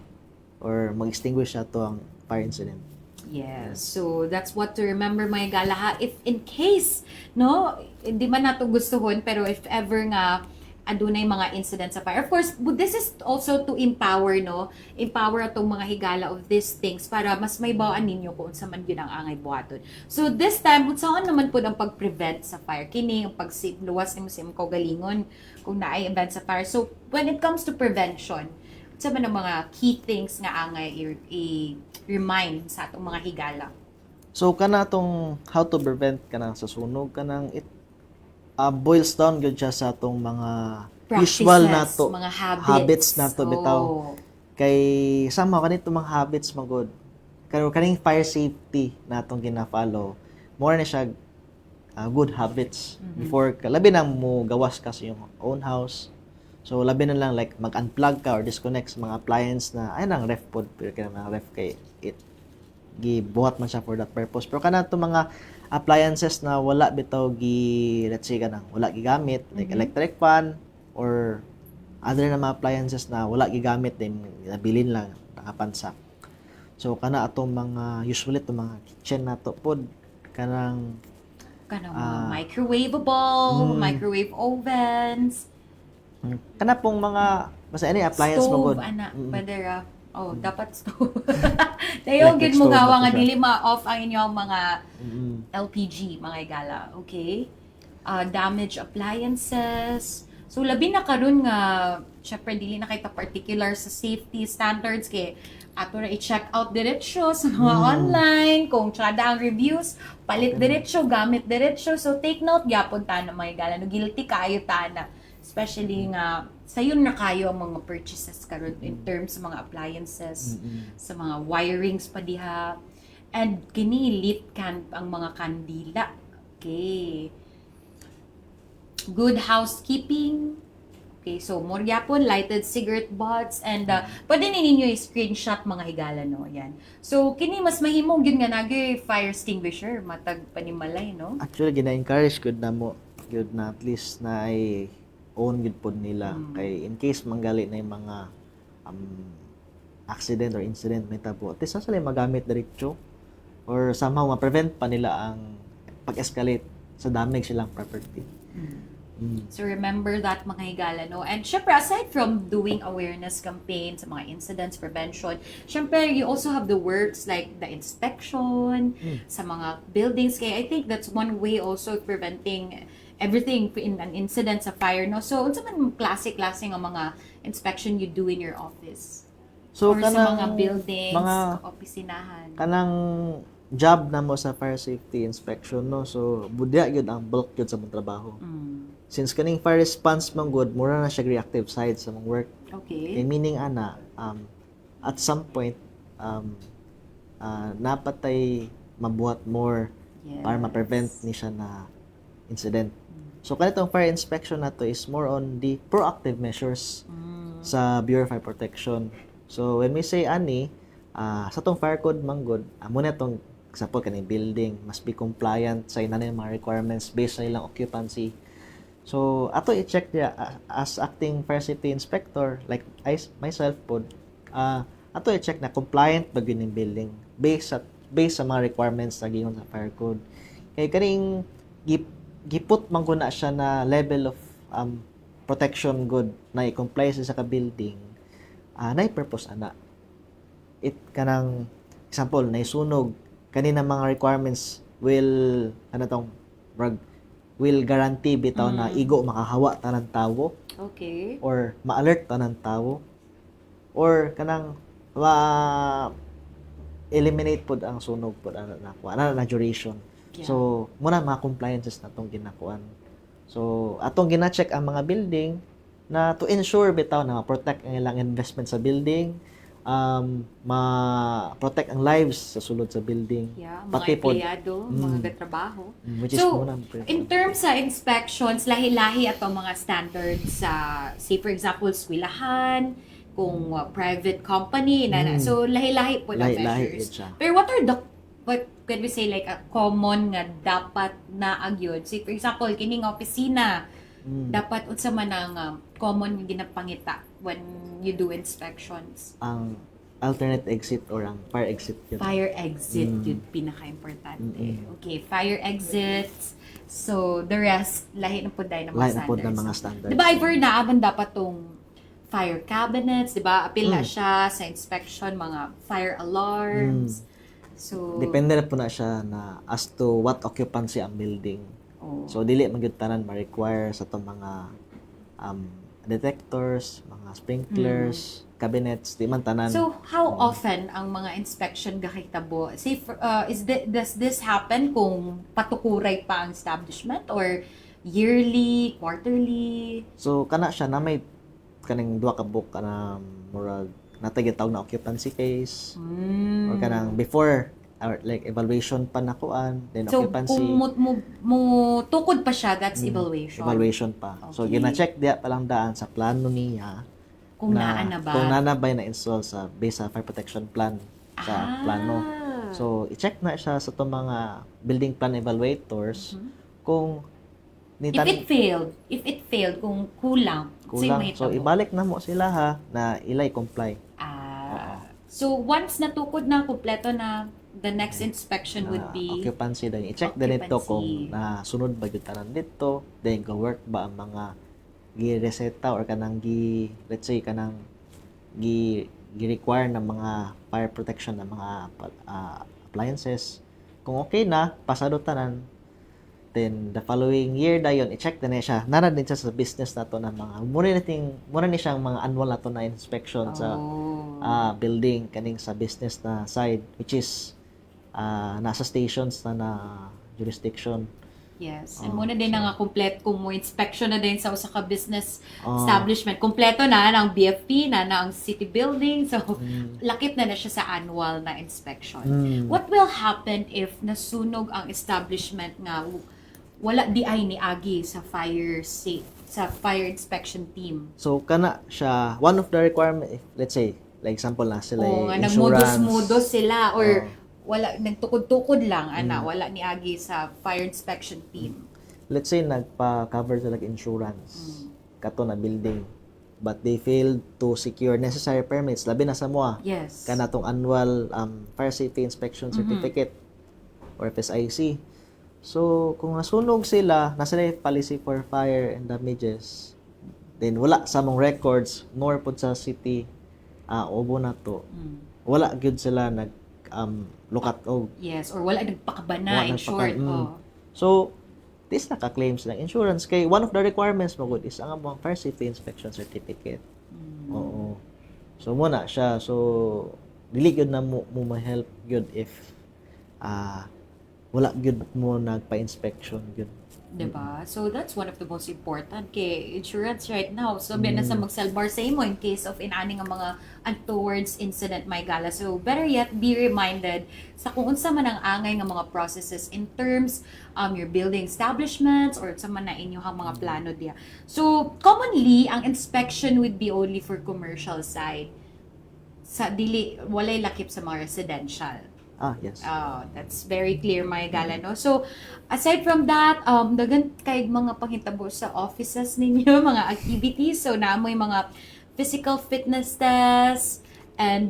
or mag-extinguish sa to ang fire incident.
Yes. So that's what to remember mga higala ha. If in case, no, hindi man nato gustuhon, pero if ever nga adunay mga incidents sa fire. Of course, but this is also to empower, no? Empower atong mga higala of these things para mas may bawaan ninyo kung sa man yun ang angay buhaton. So this time, saan naman po ang pag-prevent sa fire? Kini, ang pag-luwas ni mo sa imong kaugalingon kung naay event sa fire. So when it comes to prevention, sa man ang mga key things nga angay i-remind sa atong mga higala?
So, kana tong how to prevent ka ng sa sunog, ka ng it boils down gyud siya sa atong mga usual
Practices,
nato
mga
habits nato bitaw.
Oh.
Kay sama kanito mga habits magod. Karo kaning fire safety natong gina-follow. More na siya good habits before ka labi na mo gawas ka sa iyong own house. So labi na lang like mag-unplug ka or disconnect sa mga appliance na ay nang ref pod pero kaya mga ref kay it gibuhat man siya for that purpose. Pero kana to mga appliances na wala bitaw let's say kanang wala gigamit like electric fan or other na mga appliances na wala gigamit din nabilin lang nakapansak. So kana atong mga usually to mga kitchen nato pod kanang
Mga microwavable, microwave ovens,
kana pong mga basta any appliance mo
stove,
god.
ana, pwede ra. Oh, dapat stove. Dayon
Electric
gid mo
stove
gawa
na
nga
to siya.
dili ma-off ang inyong mga
Mm-mm.
LPG, mga higala, okay? Damaged appliances. So labi na karon nga syempre dili na kay ta particular sa safety standards kay ato na i-check out diretso sa mga online kung tsada ang reviews, palit diretso, gamit diretso. So take note gyapon ta na mga higala, no guilty kayo ta na especially nga sayon na kayo ang mga purchases karon in terms sa mga appliances, sa mga wirings pa diha. And kini lit ang mga kandila. Okay. Good housekeeping. Okay, so more gyapon lighted cigarette butts and pwede ninyo i-screenshot mga higala no. Yan. So kini mas mahimong gyud nga nagyoy fire extinguisher matag panimalay no.
Actually gina-encourage good na mo good na at least na ay own good pod nila kay in case manggali na yung mga accident or incident may tabo at least na sila magamit diretso or somehow ma-prevent pa nila ang pag-escalate sa damage silang property.
So remember that mga higala, no? And syempre, aside from doing awareness campaigns, mga incidents prevention, syempre, you also have the works like the inspection sa mga buildings. Kaya I think that's one way also of preventing everything in an incident sa fire, no? So, unsa man klase-klase nga mga inspection you do in your office?
So
Or sa
kanang
mga buildings,
mga
opisinahan.
kanang job na mo sa fire safety inspection no so budya gyud ang bulk gyud sa mong trabaho. Since kaning fire response man good mura na siya reactive side sa mong work.
Okay.
Kay meaning ana at some point napatay mabuhat more para ma-prevent ni siya na incident. So kanitong fire inspection nato is more on the proactive measures sa Bureau of Fire Protection. So when we say ani sa tong fire code manggod muna tong example kaning building must be compliant sa inanay mga requirements based sa ilang occupancy. So ato i-check niya as acting fire safety inspector like myself pod ato i-check na compliant ba gyud ning building based sa mga requirements na giingon sa fire code. Kay kaning giput man gud na siya na level of protection good na i-comply sa ka building nay purpose ana. It kanang example na sunog kanina mga requirements will will guarantee bitaw na igo makahawa tanang tawo
Okay.
or ma-alert tanang tawo or kanang eliminate pod ang sunog pod na duration.
Yeah.
So muna mga compliances natong ginakuan. So atong gina-check ang mga building na to ensure bitaw na ma-protect ang ilang investment sa building, ma-protect ang lives sa sulod sa building.
Yeah, mga
Pati pod,
empleyado, mga katrabaho.
which is
So,
muna
in terms sa inspections, lahi-lahi ato mga standards sa, say for example, eskwelahan, kung private company, so lahi-lahi po ang
lahi
measures.
siya.
Pero what can we say, like a common nga dapat na agyod? Say for example, kining opisina, dapat unsa man ang common nga ginapangita when you do inspections?
Ang alternate exit or ang fire exit yun.
Fire exit, yun pinaka-importante. Okay, fire exits. So, the rest, lahi na po dahil ng mga
Lahi na po
standards.
ng mga standards.
Diba, ever naaman dapat tong fire cabinets, diba? Appeal na siya sa inspection, mga fire alarms. So,
Depende na po na siya na as to what occupancy ang building.
oh,
So, dili magyud tanan ma-require sa itong mga detectors, mga sprinklers, cabinets, di man tanan.
so how often ang mga inspection gakitabo? Say, does this happen kung patukuray pa ang establishment or yearly, quarterly?
So, kana siya na may kaning duha ka book na murag natagitaw na occupancy case or kanang before or like evaluation pa nakuan, then
So,
occupancy
kung mo tukod pa siya, that's evaluation.
evaluation pa. So,
Okay.
gina-check diya pa lang daan sa plano niya
Kung naan na ba?
kung nanabay na install sa based sa fire protection plan sa plano. So, i-check na siya sa itong mga building plan evaluators kung
If it failed, kung kulang,
kulang.
may
So,
tabo.
ibalik na mo sila ha na ilay comply.
So, once natukod na, kumpleto na, the next inspection would be
Occupancy din. I-check din ito
occupancy.
kung nasunod ba yung tanan dito, then go-work ba ang mga gi-reseta or kanang let's say, kanang gi-require ng mga fire protection ng mga appliances. Kung okay na, pasado tanan, then the following year dayon i-check din siya. Nara din siya sa business nato na mga muna ni siyang mga annual nato na inspection sa building kaning sa business na side which is nasa stations na jurisdiction.
Yes. And muna din nga kompleto kung mo inspection na din sa usa ka business establishment. Kompleto na ang BFP na ang city building. So lakip na siya sa annual na inspection. What will happen if nasunog ang establishment nga wala di ay ni agi sa sa fire inspection team?
So kana siya one of the requirement let's say like example na sila
Nga
insurance.
nagmudos-mudos sila or wala nagtukod-tukod lang wala ni agi sa fire inspection team.
Let's say nagpa-cover sila insurance kato na building but they failed to secure necessary permits labi na sa moa
Yes.
kana tong annual fire safety inspection certificate or FSIC. So kung nasunog sila na sila policy for fire and damages then wala sa mong records nor pud sa city ubo na to wala gyud sila nag lukat og
Yes, or wala nagpakabana in short.
So this naka-claim silang insurance kay one of the requirements mo good is ang among fire safety inspection certificate. Oo. So muna siya. So dili gyud na mo ma-help gyud if wala gyud mo nagpa-inspection gyud.
Diba? So, that's one of the most important kay insurance right now. So, na sa magsalbar sa imo in case of inaning ang mga untowards incident may gala. So, better yet, be reminded sa kung unsa man ang angay ng mga processes in terms your building establishments or sa man na inyong mga plano diya. So, commonly, ang inspection would be only for commercial side. Sa dili, walay lakip sa mga residential.
Yes.
That's very clear, mga gala, no? So, aside from that, dagan kay mga panghitabo sa offices ninyo, mga activities. So, naamoy mga physical fitness tests, and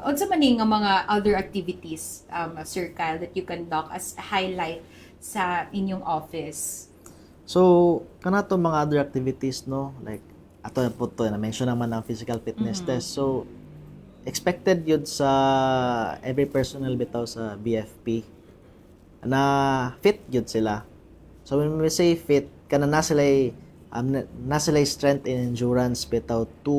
unsa man nga mga other activities, Sir Kyle, that you conduct as a highlight sa inyong office.
So, kanato mga other activities no, like ato na po to na mention naman ang physical fitness test. So, expected yun sa every personnel bitaw sa BFP na fit yun sila. So when we say fit, kana na sila na sila strength and endurance bitaw to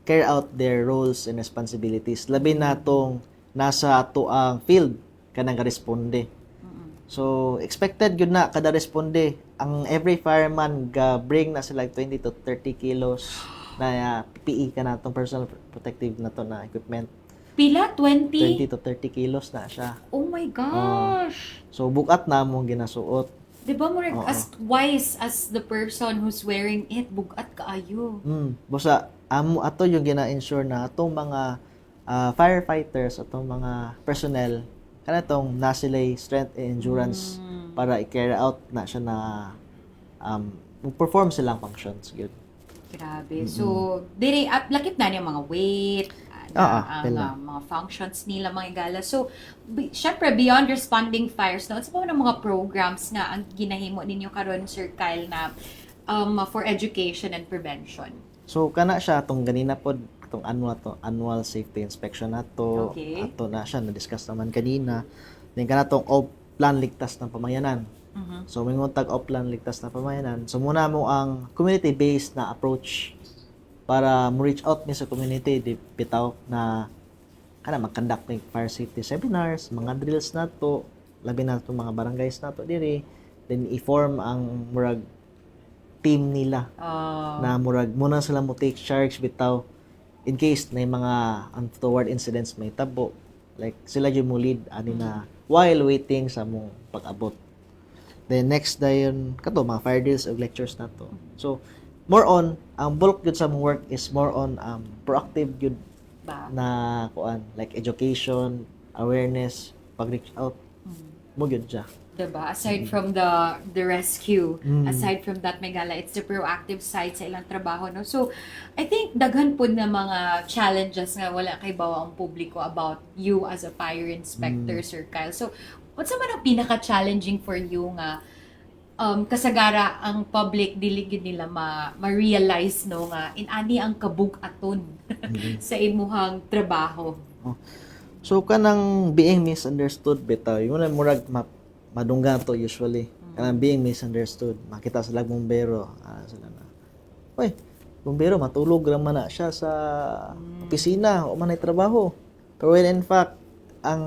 carry out their roles and responsibilities. Labi na tong nasa ato ang field kanang responde. So expected yun na kada responde. Ang every fireman ga bring na sila 20 to 30 kilos na PPE ka na tong personal protective na to na equipment.
Pila? 20?
20 to 30 kilos na siya.
Oh my gosh!
So bukat na mong ginasuot.
Di ba mo
Oo.
as wise as the person who's wearing it, bugat kaayo.
Basta amo ato yung gina-ensure na atong mga firefighters, atong mga personnel kanatong nasilay strength and endurance para i-carry out na siya na perform silang functions gyud.
Grabe. So, diri at lakip na niya mga weight, ang
pila.
mga functions nila mga igala. So, syempre beyond responding fires, no, sa mga mga programs nga ang ginahimo ninyo karon Sir Kyle na for education and prevention.
So kana siya atong ganina pod atong annual safety inspection nato.
Okay.
Ato na siya na discuss naman kanina. Then kana tong plan ligtas ng pamayanan. So may tag plan ligtas na pamayanan. So muna mo ang community based na approach para mo reach out mi sa community di bitaw na kana mag-conduct ng fire safety seminars, mga drills nato, labi na to mga barangays nato diri. Then i-form ang murag team nila na murag muna sila mo take charge bitaw in case na yung mga untoward incidents may tabo, like sila yung mo lead ani na while waiting sa mong pag-abot. Then next dayon kato mga fire drills o lectures nato. So more on ang bulk gyud sa mong work is more on proactive gyud
Ba?
na kuan like education, awareness, pag-reach out mo gyud siya.
Diba? Aside from the rescue, aside from that, Megala, it's the proactive side sa ilang trabaho, no? So, I think daghan po na mga challenges nga wala kay bawa ang publiko about you as a fire inspector, Sir Kyle. So, what's naman ang pinaka-challenging for you nga kasagara ang public dili gid nila ma-realize no nga inani ang kabug-aton sa imuhang trabaho.
So kanang being misunderstood bitaw, yun na murag madunggan to usually. Kanang being misunderstood, makita sila bumbero, sila na. Oy, bumbero matulog ra man na siya sa opisina o man ay trabaho. Pero when in fact ang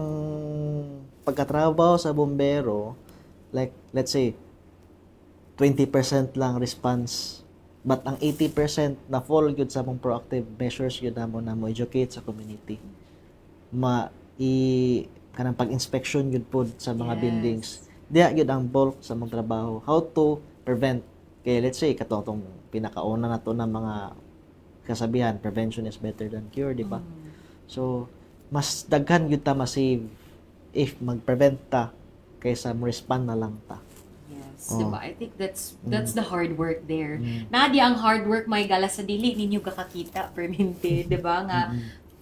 pagkatrabaho sa bumbero, like let's say 20% lang response, but ang 80% na fall gyud sa mong proactive measures gyud na mo educate sa community. Kanang pag-inspection gyud pod sa mga buildings. Diya gyud ang bulk sa mong trabaho. How to prevent. Kaya let's say katong pinakauna na to ng mga kasabihan, prevention is better than cure, di ba? So mas daghan gyud ta ma-save if mag-prevent ta kaysa mo respond na lang ta.
Yes, diba? I think that's the hard work there. Nadi ang hard work may gala sa dili ninyo kakakita permente, diba? Nga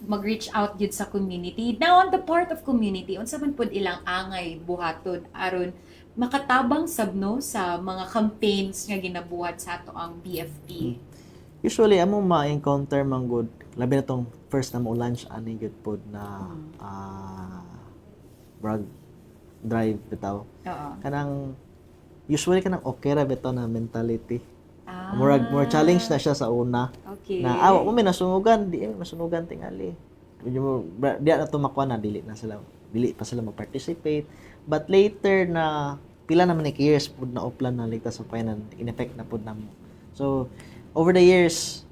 mag-reach out yun sa community. Now, on the part of community, unsa man pud ilang angay buhaton aron makatabang sabno sa mga campaigns nga ginabuhat sa ato ang BFP.
Usually amo ma-encounter man good labi na tong first na mo lunch ani good pod na drug drive bitaw.
Oo.
Kanang usually kanang okay ra bitaw na mentality. More challenge na siya sa una.
Okay.
Na mo may nasunugan, di masunugan tingali. Di na tumakwa na dili pa sila mag-participate. But later na pila naman ni years pud na uplan na ligtas sa painan, in effect na pud namo. So over the years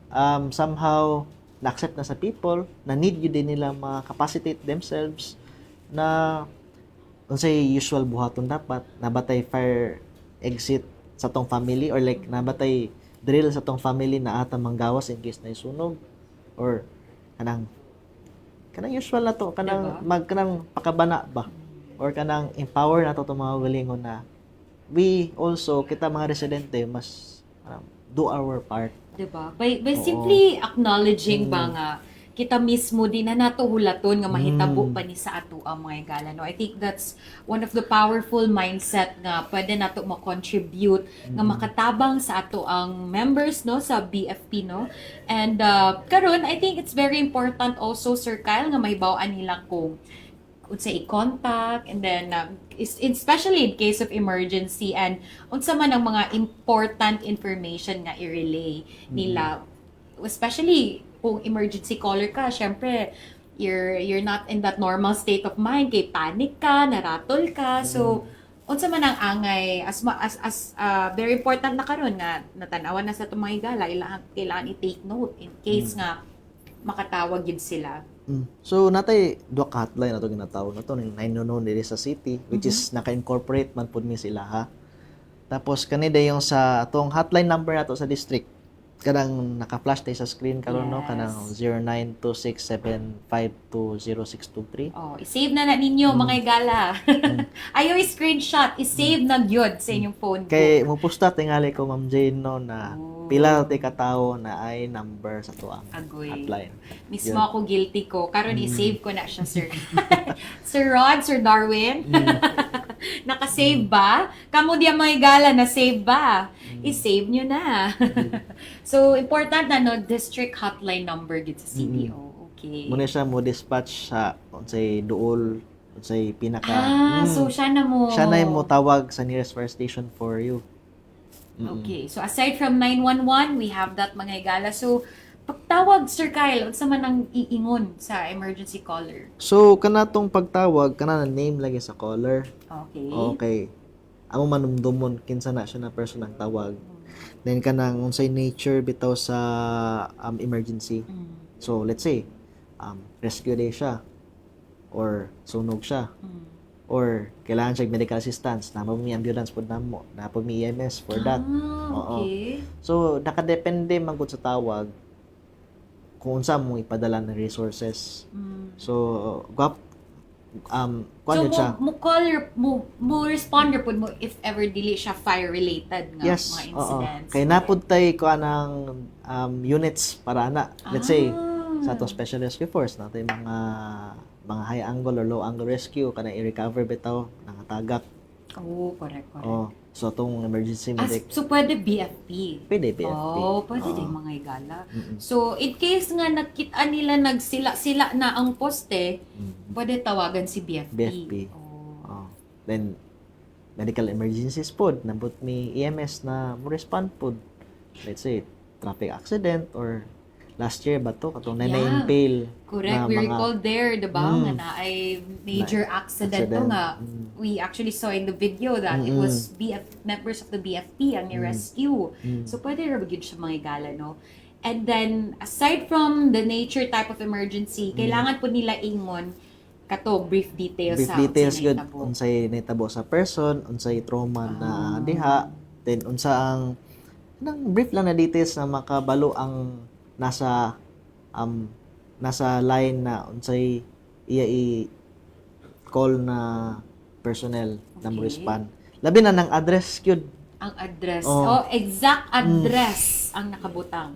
somehow na-accept na sa people na need yun din nila ma-capacitate themselves na unsay usual buhaton dapat nabatay fire exit sa tong family or like nabatay drill sa tong family na ata manggawas in case na isunog or kanang usual na to kanang kanang pakabana ba or kanang empower na to mga galingon na we also kita mga residente mas do our part.
Diba? By simply acknowledging ba nga kita mismo din na natuhulaton nga mahitabo pa ni sa ato ang mga igala, no? I think that's one of the powerful mindset nga pwede nato ma-contribute nga makatabang sa ato ang members, no, sa BFP, no? And karon I think it's very important also, Sir Kyle, nga mahibaw-an nila kung unsa i-contact, and then especially in case of emergency, and unsa man ang mga important information nga i-relay nila, especially kung emergency caller ka, syempre you're not in that normal state of mind, kay panic ka, naratol ka, so unsa man ang angay as very important na karon nga natanawan na sa itong mga higala, kailangan i-take note in case nga makatawag yun sila.
So natay duha ka hotline ato ginatawag nato ning 999 diri sa city, which is naka-incorporate man pud mi sila ha. Tapos kanida yung sa atong hotline number nato sa district, kanang naka-flash tay sa screen karon no,
Yes.
kanang 0926752063.
Oh, i-save na ninyo mga higala. Ayaw i-screenshot, i-save na gyud sa inyong phone book.
Kay mo posta tingali ko Ma'am Jane no na
Oh.
pila tay ka tawo na ay number sa tuang
Agoy.
hotline.
Mismo
Yun.
ako guilty ko. Karon i-save ko na siya, sir. Sir Rod, Sir Darwin. Naka-save ba? Kamo diya mga higala na save ba? I-save nyo na. So, important na no, district hotline number gid sa CDO. Okay.
Muna siya mo dispatch sa unsay duol, unsay pinaka
So siya na mo.
siya na yung mo tawag sa nearest fire station for you.
Okay. So, aside from 911, we have that mga higala. So, pagtawag, Sir Kyle, unsa man ang iingon sa emergency caller?
So kanatong pagtawag kana na name lagi sa caller.
Okay.
Okay. Amo manumdumon kinsa na siya na person ang tawag. Then kanang unsay nature bitaw sa emergency. So let's say rescue day siya or sunog siya or kailangan siya medical assistance, na may ambulance pud namo, na may EMS for that.
Okay.
So nakadepende man gud sa tawag kung unsa mo ipadala ng resources. So kuan
So,
siya.
mo call your, mo responder po mo if ever dili siya fire-related nga
Yes,
mga
oo.
incidents.
Kay napud tay ko anang units para na. Let's say sa
Ah.
atong special rescue force natay mga high angle or low angle rescue kana i-recover bitaw nangatagak.
Oh, correct.
Oh, so atong emergency medic
So, pwede BFP.
pwede BFP.
Oh, pwede din mga higala. So, in case nga nakita nila nagsila-sila na ang poste, pwede tawagan si BFP.
BFP.
Oh.
Oh. Then medical emergencies pod nabot mi EMS na mo respond pod. Let's say traffic accident or last year ba to katong
Yeah.
na-impale
Correct.
na
We
mga-
recall there, diba, nga na ay major accident to
accident.
nga. We actually saw in the video that it was members of the BFP ang ni-rescue. So, pwede rin yun siya mga higala, no? And then, aside from the nature type of emergency, kailangan po nila ingon kato brief details
brief
sa
details
unsay
good
nahitabo.
unsay nahitabo sa person, unsay trauma na diha, then unsa ang nang brief lang na details na makabalo ang nasa line na unsay iya i call na personnel na mo
Okay.
respond. Labi na ng address gyud.
Ang address.
Oh.
Exact address ang nakabutang.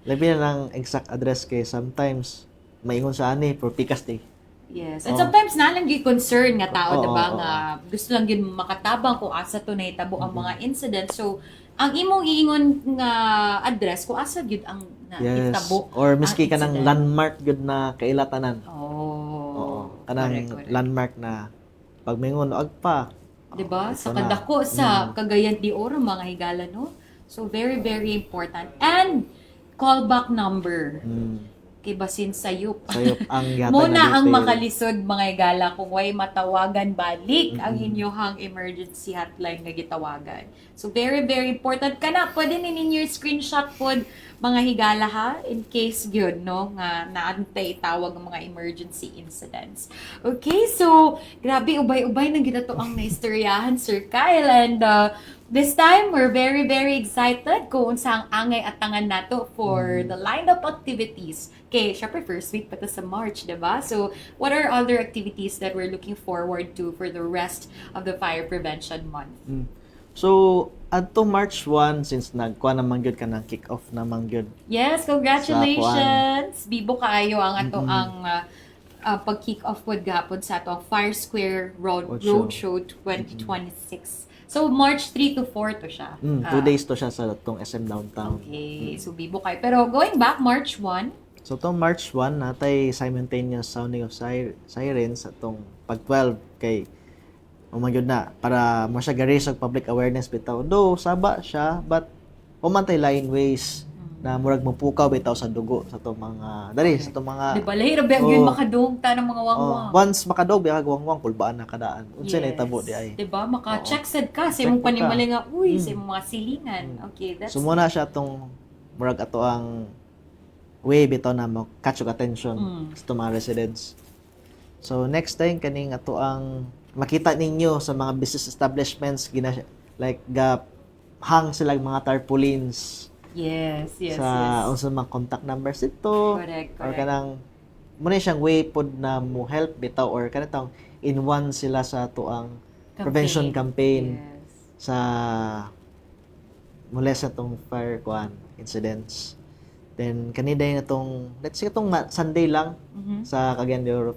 Labi na ng exact address kay sometimes maingon sa ani for pikas day.
Yes. And sometimes na lang yung concern nga tao,
Oo,
diba,
oo,
nga gusto lang yun makatabang kung asa to nahitabo ang mga incident. So, ang imong iingon nga address kung asa gyud ang
Yes.
nahitabo.
Or miski
ang
kanang
incident.
landmark gyud na kailatanan.
Oh.
Oo. Kanang
Correct.
landmark na pag mingon agpa.
Diba? Sa
ito na.
kadako sa Cagayan de Oro, mga higala, no? So, very, very important. And, callback number. Kay basin sayop.
Sayop ang yata
Muna ang
detail.
makalisod mga higala kung way matawagan balik ang inyong emergency hotline nga gitawagan. So very very important kana pwede ni ninyo screenshot pod mga higala ha in case gyud no nga naantay tawag ang mga emergency incidents. Okay, so grabe ubay-ubay nang ginato ang naistoryahan Sir Kyle, and this time we're very very excited kung unsa ang angay at tangan nato for the lineup activities. Okay, syempre first week pa to sa March, diba? So, what are other activities that we're looking forward to for the rest of the Fire Prevention Month?
So, adto March 1 since nagkuha naman gyud ka ng kick-off naman gyud.
Yes, congratulations! Bibo kaayo ang ato ang pag-kick off pod gahapon sa ato ang Fire Square Roadshow 2026. So, March 3 to 4 to siya.
2 days to siya sa tong SM Downtown.
Okay, so bibo kayo. Pero going back, March 1,
So tong March 1 natay simultaneous sounding of sirens atong pag 12 kay magyud na para mo siya garis og public awareness bitaw. Though saba siya but humantay laneways na murag mapukaw bitaw sa dugo sa tong mga sa tong mga
Di ba? Lahir ba yun makadungta ng mga wangwang?
once makadog biya wangwang pulbaan na kadaan. Unsay na itabo di ay.
Di ba? Maka-check sad ka sa
Check
imong
ka.
panimali nga, uy, sa imong mga silingan. Okay, that's...
So muna siya tong murag ato ang way bitaw na mo catch og attention sa itong mga residents. So next time kaning ato ang makita ninyo sa mga business establishments like hang sila mga tarpaulins
Yes.
sa unsa mga contact numbers ito
Correct.
or kanang muna siyang way pod na mo help bitaw or kanang in one sila sa ato ang prevention campaign
Yes.
sa mula sa tong fire incidents. Then kanina yung itong let's say itong Sunday lang sa Cagayan de Oro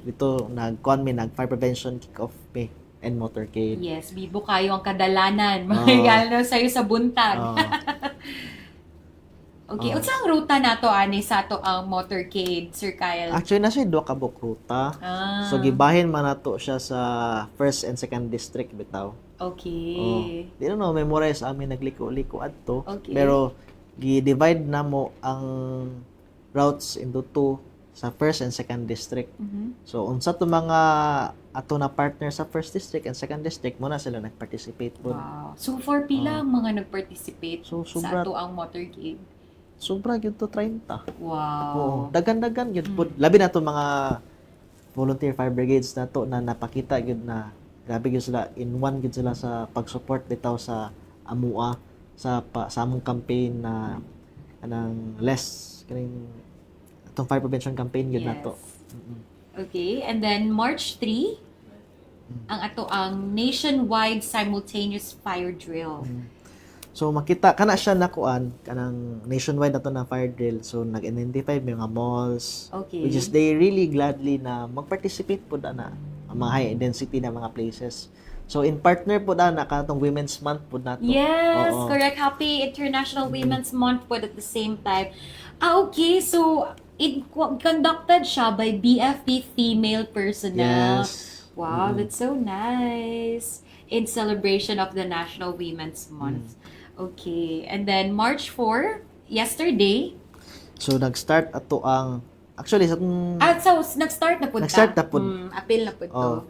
dito nag fire prevention kick-off me and motorcade.
Yes, bibo kayo ang kadalanan. Magigalo sa'yo sa buntag. Okay, unsa ang ruta nato ani sa ato ang motorcade, Sir Kyle?
Actually na siya duha ka buok ruta. So gibahin man nato siya sa first and second district bitaw.
Okay.
Di na memorize amin nagliko-liko adto.
Okay.
Pero gi-divide na mo ang routes into two sa first and second district. So unsa to mga ato na partner sa first district and second district mo na sila nag-participate po.
Wow. So far pila ang mga nag-participate
So,
sa
sobra-
ato ang motorcade?
Sobra gyud to 30.
Wow.
Oo, dagan-dagan gyud po. Labi na to mga volunteer fire brigades na to na napakita gyud na grabe gyud sila in one gyud sila sa pag-support bitaw sa amua sa among campaign na kanang less kaning atong fire prevention campaign gyud nato.
Okay, and then March 3 ang ato ang nationwide simultaneous fire drill.
So makita kana siya nakuan kanang nationwide nato na fire drill. So nag-identify may mga malls
Okay.
which is they really gladly na mag-participate po na ang mga high density na mga places. So in partner po na kanatong Women's Month po nato.
Yes,
Oo.
correct. Happy International Women's Month po at the same time. Okay, so conducted siya by BFP female personnel.
Yes.
Wow, that's so nice. In celebration of the National Women's Month. Okay, and then March 4, yesterday.
So nag-start ato ang actually sa
So nag-start na po
Nag-start na po.
appeal na po to.
Oh.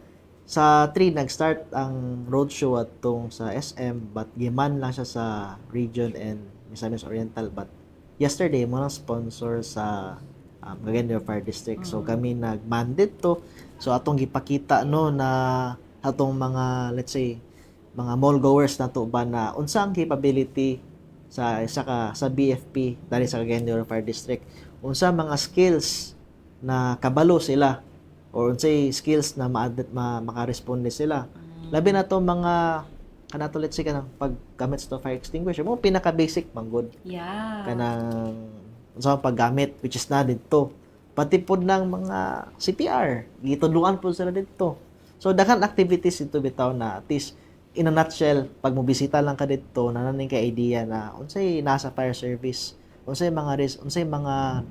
Sa 3 nag-start ang roadshow atong sa SM but giman lang siya sa region and Misamis Oriental but yesterday mo nang sponsor sa Cagayan de Oro Fire District. So kami nag-mandate to. So atong gipakita no na atong mga let's say mga mall goers na to ba na unsa ang capability sa BFP dali sa Cagayan de Oro Fire District. Unsa mga skills na kabalo sila or unsay skills na makaresponde sila. Labi na to mga kanato let's say kanang paggamit sa fire extinguisher mo pinaka basic manggod
Yeah.
kanang unsa paggamit which is na dito pati pod ng mga CPR gitudluan po sila dito. So daghan activities dito bitaw na at least in a nutshell pag mo bisita lang ka dito nananing ka idea na unsay nasa fire service unsay mga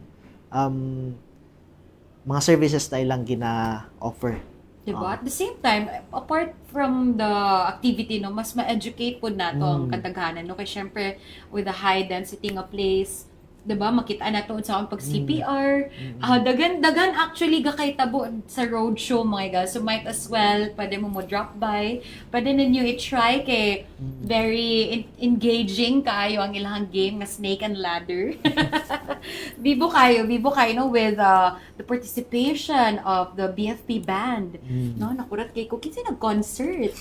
mga services na ilang gina-offer.
Diba? At the same time, apart from the activity, no, mas ma-educate po nato ang kataghanan. No? Kaya syempre, with the high density nga place, diba, makita na to sa pag CPR. Dagan actually gakay tabo sa roadshow mga guys. So might as well, pwede mo drop by. Pwede ninyo i-try kay very engaging kayo ang ilang game na snake and ladder. Bibo kayo no, with the participation of the BFP band. No, nakurat kay ko kinsa nag-concert.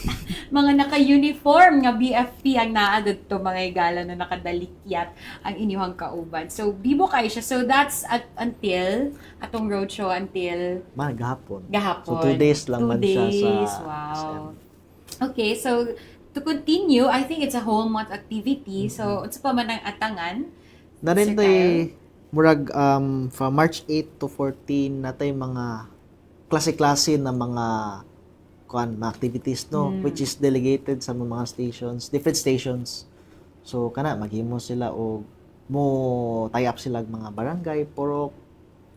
Mga naka-uniform nga BFP ang naa didto mga igala na nakadalikyat ang inyong kauban. So bibo kayo siya. So that's until atong roadshow until
Gahapon.
gahapon.
So 2 days lang
2
man siya sa
days. Wow. Okay, so to continue, I think it's a whole month activity. So unsa pa man ang atangan?
Na rin
Sir
tay murag from March 8 to 14 natay mga klase-klase na mga mga activities no which is delegated sa mga stations, different stations. So kana maghimo sila og mo tie up sila og mga barangay, purok,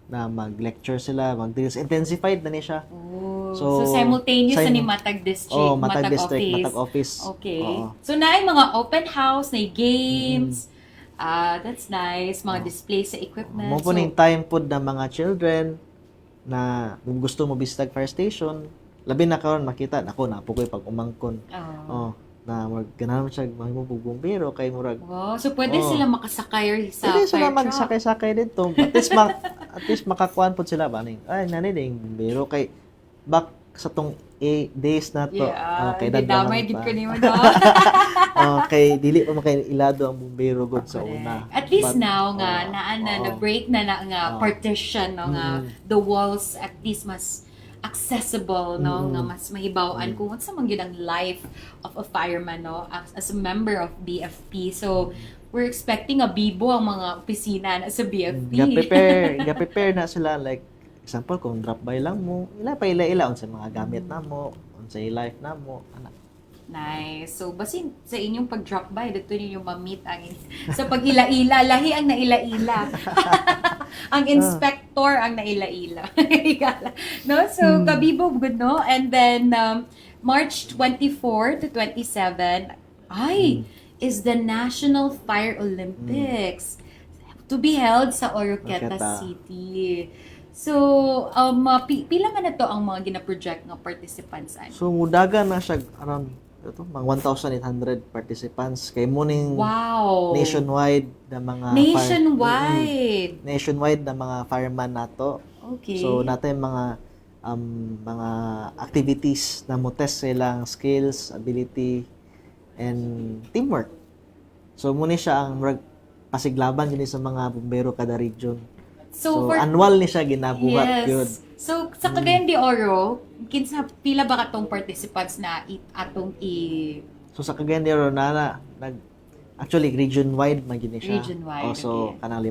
na mag-lecture sila, mag-drills. Intensified na ni siya.
Oh,
So,
so simultaneous
sim-
ni Matag District,
Oh, Matag District,
Office.
Matag Office.
Okay.
Oo.
So naay mga open house, na games. That's nice. Mga display sa equipment.
Mo po ning time pod na mga children na kung gusto mo bisitag fire station, labi na karon makita nako na po ko'y pag umangkon. Oh, na ganahan mo siya mahimo pug bumbero kay murag.
Wow, so pwede
Oo.
sila makasakay sa
Dili
fire
sila
truck.
magsakay-sakay dito. At least makakuan pod sila ba ning. Ay nani ding bumbero kay back sa tong days na to.
Yeah,
kay
di damay
dadlaman
gid
pa.
ko nimo do.
Kay dili pa makay ilado ang bumbero gud sa una.
At least
But,
now nga
oo.
na break na nga partition no nga the walls at least mas accessible no nga mas mahibaw-an kung unsa man gyud ang life of a fireman no as a member of BFP. So we're expecting a bibo ang mga opisina na sa BFP.
Ga-prepare na sila like example kung drop by lang mo, ila unsa mga gamit na mo, unsa life na mo, ana.
Nice. So, basin sa inyong pag-drop by, dito ninyo ma-meet ang sa pag-ila-ila. Lahi ang naila-ila. Ang inspector ang naila-ila. No? So, kabibo, good, no? And then, March 24 to 27, is the National Fire Olympics to be held sa Oroqueta
Oroqueta.
City. So, pila man na to ang mga gina-project nga participants?
So mudaga na siya around mga 1,800 participants kay morning
Wow!
nationwide na mga
Nationwide!
na mga fireman nato.
Okay.
So natin mga activities na mo test silang skills, ability and teamwork. So muna siya ang pasiglaban gini sa mga bumbero kada region. So annual ni siya ginabuhat yun.
So sa Cagayan de Oro, kinsa pila ba katong participants na atong
So sa Cagayan de Oro actually region-wide man gini siya.
Region-wide,
So
okay.
kanang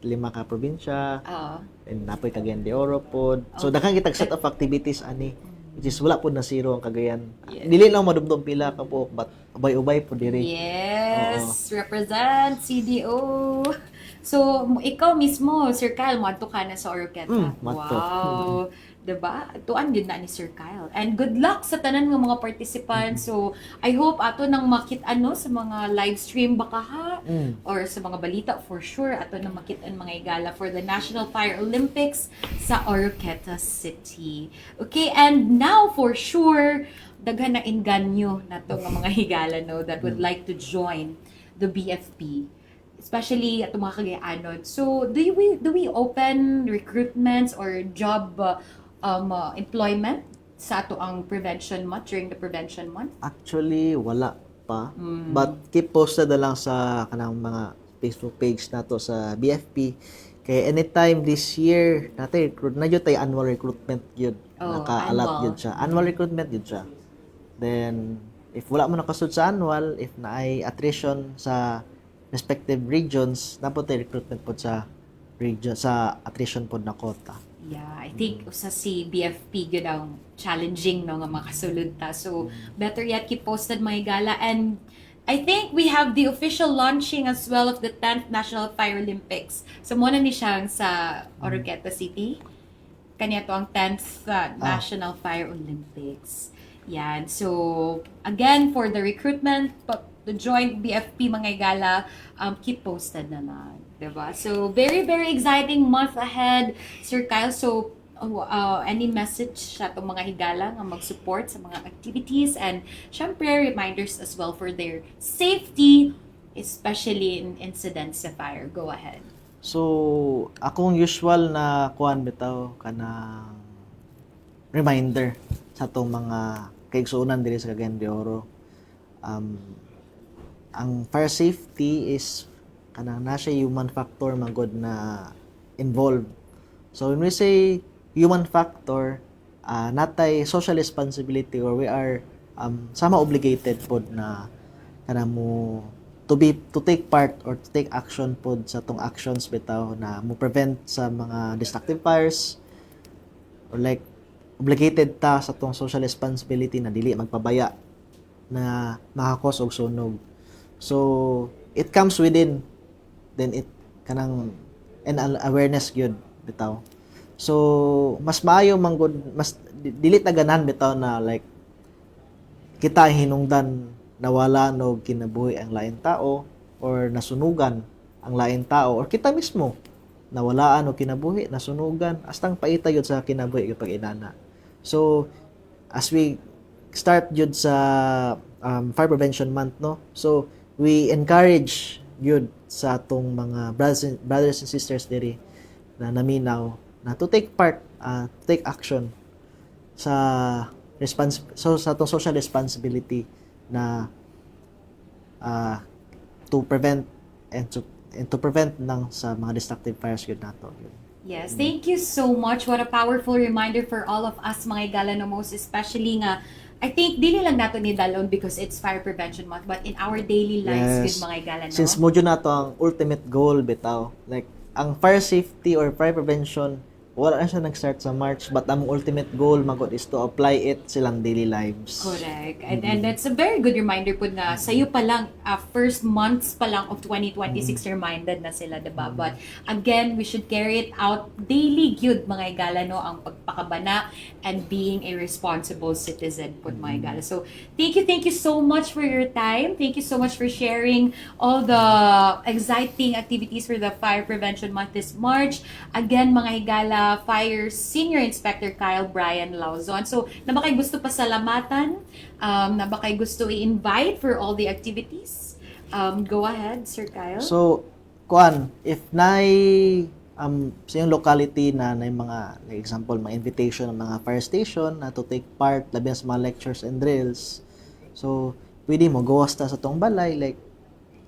lima ka probinsya.
Oo.
And napoy Cagayan de Oro pod. So daghang kitag set of activities ani which is wala pod na zero ang Cagayan.
Yes.
Dili lang madumdum pila ka po but ubay-ubay po diri.
Yes, represent CDO. So, ikaw mismo, Sir Kyle, moadto ka na sa Oroqueta.
moadto.
Wow. Diba? Tuan din na ni Sir Kyle. And good luck sa tanan ng mga participants. So, I hope ato nang makit-ano sa mga live stream baka ha? Or sa mga balita for sure. Ato nang makit-an mga igala for the National Fire Olympics sa Oroqueta City. Okay, and now for sure, daghan na inganyo na to nga mga higala no that would like to join the BFP. Especially at mga Cagayanon. So, do we open recruitments or job employment sa ato ang prevention month during the prevention month?
Actually wala pa. But keep posted na lang sa kanang mga Facebook page nato sa BFP. Kay anytime this year natin recruit na jud tay annual recruitment yun. Naka-allot
annual.
yun siya. Annual recruitment yun siya. Then if wala mo nakasud sa annual, if naay attrition sa respective regions, dapat tay recruitment pod sa region sa attrition pod na quota.
Yeah, I think sa si BFP gyud ang challenging no nga makasulod ta. So better yet keep posted mga gala, and I think we have the official launching as well of the 10th National Fire Olympics. So muna ni siyang sa Oroqueta City. Kaniya to ang 10th National Fire Olympics. Yan. So again for the recruitment to join BFP mga gala, keep posted naman. Diba? So, very, very exciting month ahead, Sir Kyle. So, any message sa itong mga higala nga mag-support sa mga activities and syempre reminders as well for their safety, especially in incidents sa fire. Go ahead.
So, akong usual na kuan bitaw kanang reminder sa itong mga kaigsuonan diri sa Cagayan de Oro. Ang fire safety is kanang na siya human factor magod na involved. So when we say human factor, natay social responsibility or we are sama obligated pod na kanang mo to take part or to take action pod sa tong actions bitaw na mo prevent sa mga destructive fires or like obligated ta sa tong social responsibility na dili magpabaya na makakos og sunog. So it comes within then it kanang an awareness gyud bitaw. So mas maayo man gud, mas dili ta ganan bitaw na like kita hinungdan nawala no kinabuhi ang lain tao or nasunugan ang lain tao or kita mismo nawalaan o kinabuhi, nasunugan, astang paita yun sa kinabuhi kapag inana. So, as we start yun sa Fire Prevention Month, no? So, we encourage yun sa atong mga brothers and sisters diri na naminaw na to take part, take action sa sa atong social responsibility na to prevent and to prevent ng sa mga destructive fires yun nato yun.
Yes, thank you so much. What a powerful reminder for all of us mga igala no, most especially nga I think dili lang nato ni dalon because it's Fire Prevention Month, but in our daily lives
Yes.
good mga igala no.
Since mo na to ang ultimate goal bitaw, like ang fire safety or fire prevention wala na siya nag-start sa March, but ang ultimate goal magod is to apply it silang daily lives.
Correct. And that's a very good reminder po na sa'yo pa lang, first months pa lang of 2026, reminded na sila, diba? But again, we should carry it out daily good, mga igala, no? Ang pagpakabana and being a responsible citizen po, mga igala. So, thank you so much for your time. Thank you so much for sharing all the exciting activities for the Fire Prevention Month this March. Again, mga igala, Fire Senior Inspector Kyle Brian Lauzon. So, na ba kayo gusto pasalamatan? Na ba kayo gusto i-invite for all the activities? Go ahead, Sir Kyle.
So, kuan, if nay sa yung locality na may mga, like example, mga invitation ng mga fire station na to take part, labi na sa mga lectures and drills. So, pwede mo gawas ta sa tong balay, like,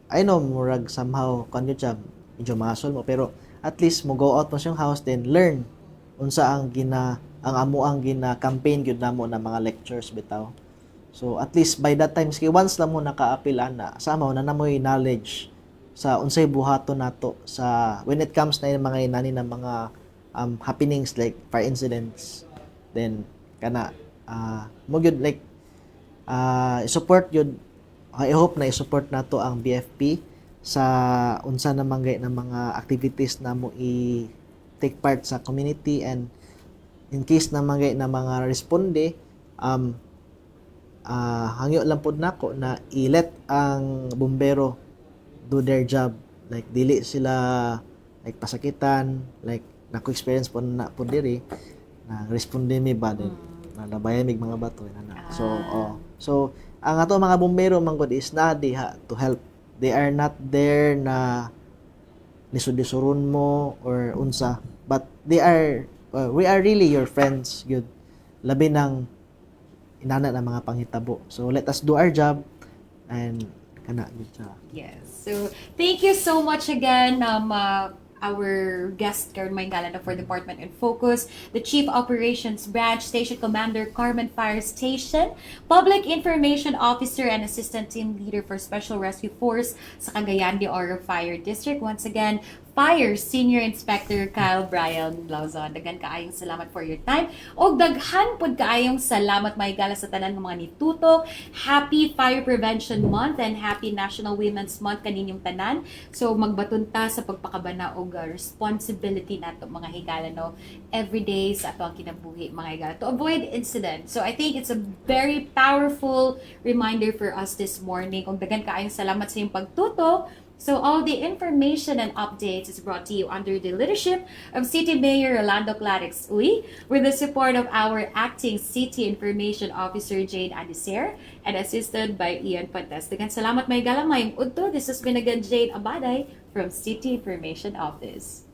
I know, murag somehow, kung yun siya, medyo masol mo, pero at least mo go out mo siyang house, then learn unsa ang amo ang campaign gyud namo na mga lectures bitaw. So at least by that time ski once lang mo naka-appeal ana sama na namoy knowledge sa unsay buhaton nato sa when it comes na yung mga inani na mga happenings like fire incidents, then kana mo gyud like support gyud. I hope na i-support nato ang BFP sa unsa na manggay na mga activities na mo take part sa community, and in case na manggay na mga responde hangyo lang pod nako na i-let ang bumbero do their job, like dili sila like pasakitan, like nako experience po na po diri na responde mi ba din nalabayan mig mga bato na. So ang ato mga bumbero manggod is na diha to help. They are not there na lisod-lisuron mo or unsa, but they are we are really your friends good, labi ng inana na mga panghitabo. So let us do our job and kana gid siya.
Yes. So, thank you so much again, our guest, Karen Mayngalana for Department in Focus, the Chief Operations Branch Station Commander, Carmen Fire Station, Public Information Officer and Assistant Team Leader for Special Rescue Force sa Cagayan de Oro Fire District. Once again, Fire Senior Inspector Kyle Brian Lauzon. Daghan kaayong salamat for your time. O daghan pod kaayong salamat maigala sa tanan ng mga nituto. Happy Fire Prevention Month and Happy National Women's Month kaninyong tanan. So magbaton ta sa pagpakabana og responsibility nato mga higala no every day sa ato ang kinabuhi mga higala to avoid incident. So I think it's a very powerful reminder for us this morning. Kung daghan kaayong salamat sa iyong pagtuto. So all the information and updates is brought to you under the leadership of City Mayor Rolando Clarix Uy, with the support of our acting City Information Officer Jade Adiser and assisted by Ian Pantes. Daghang salamat may galang mayong udto. This has been again Jade Abaday from City Information Office.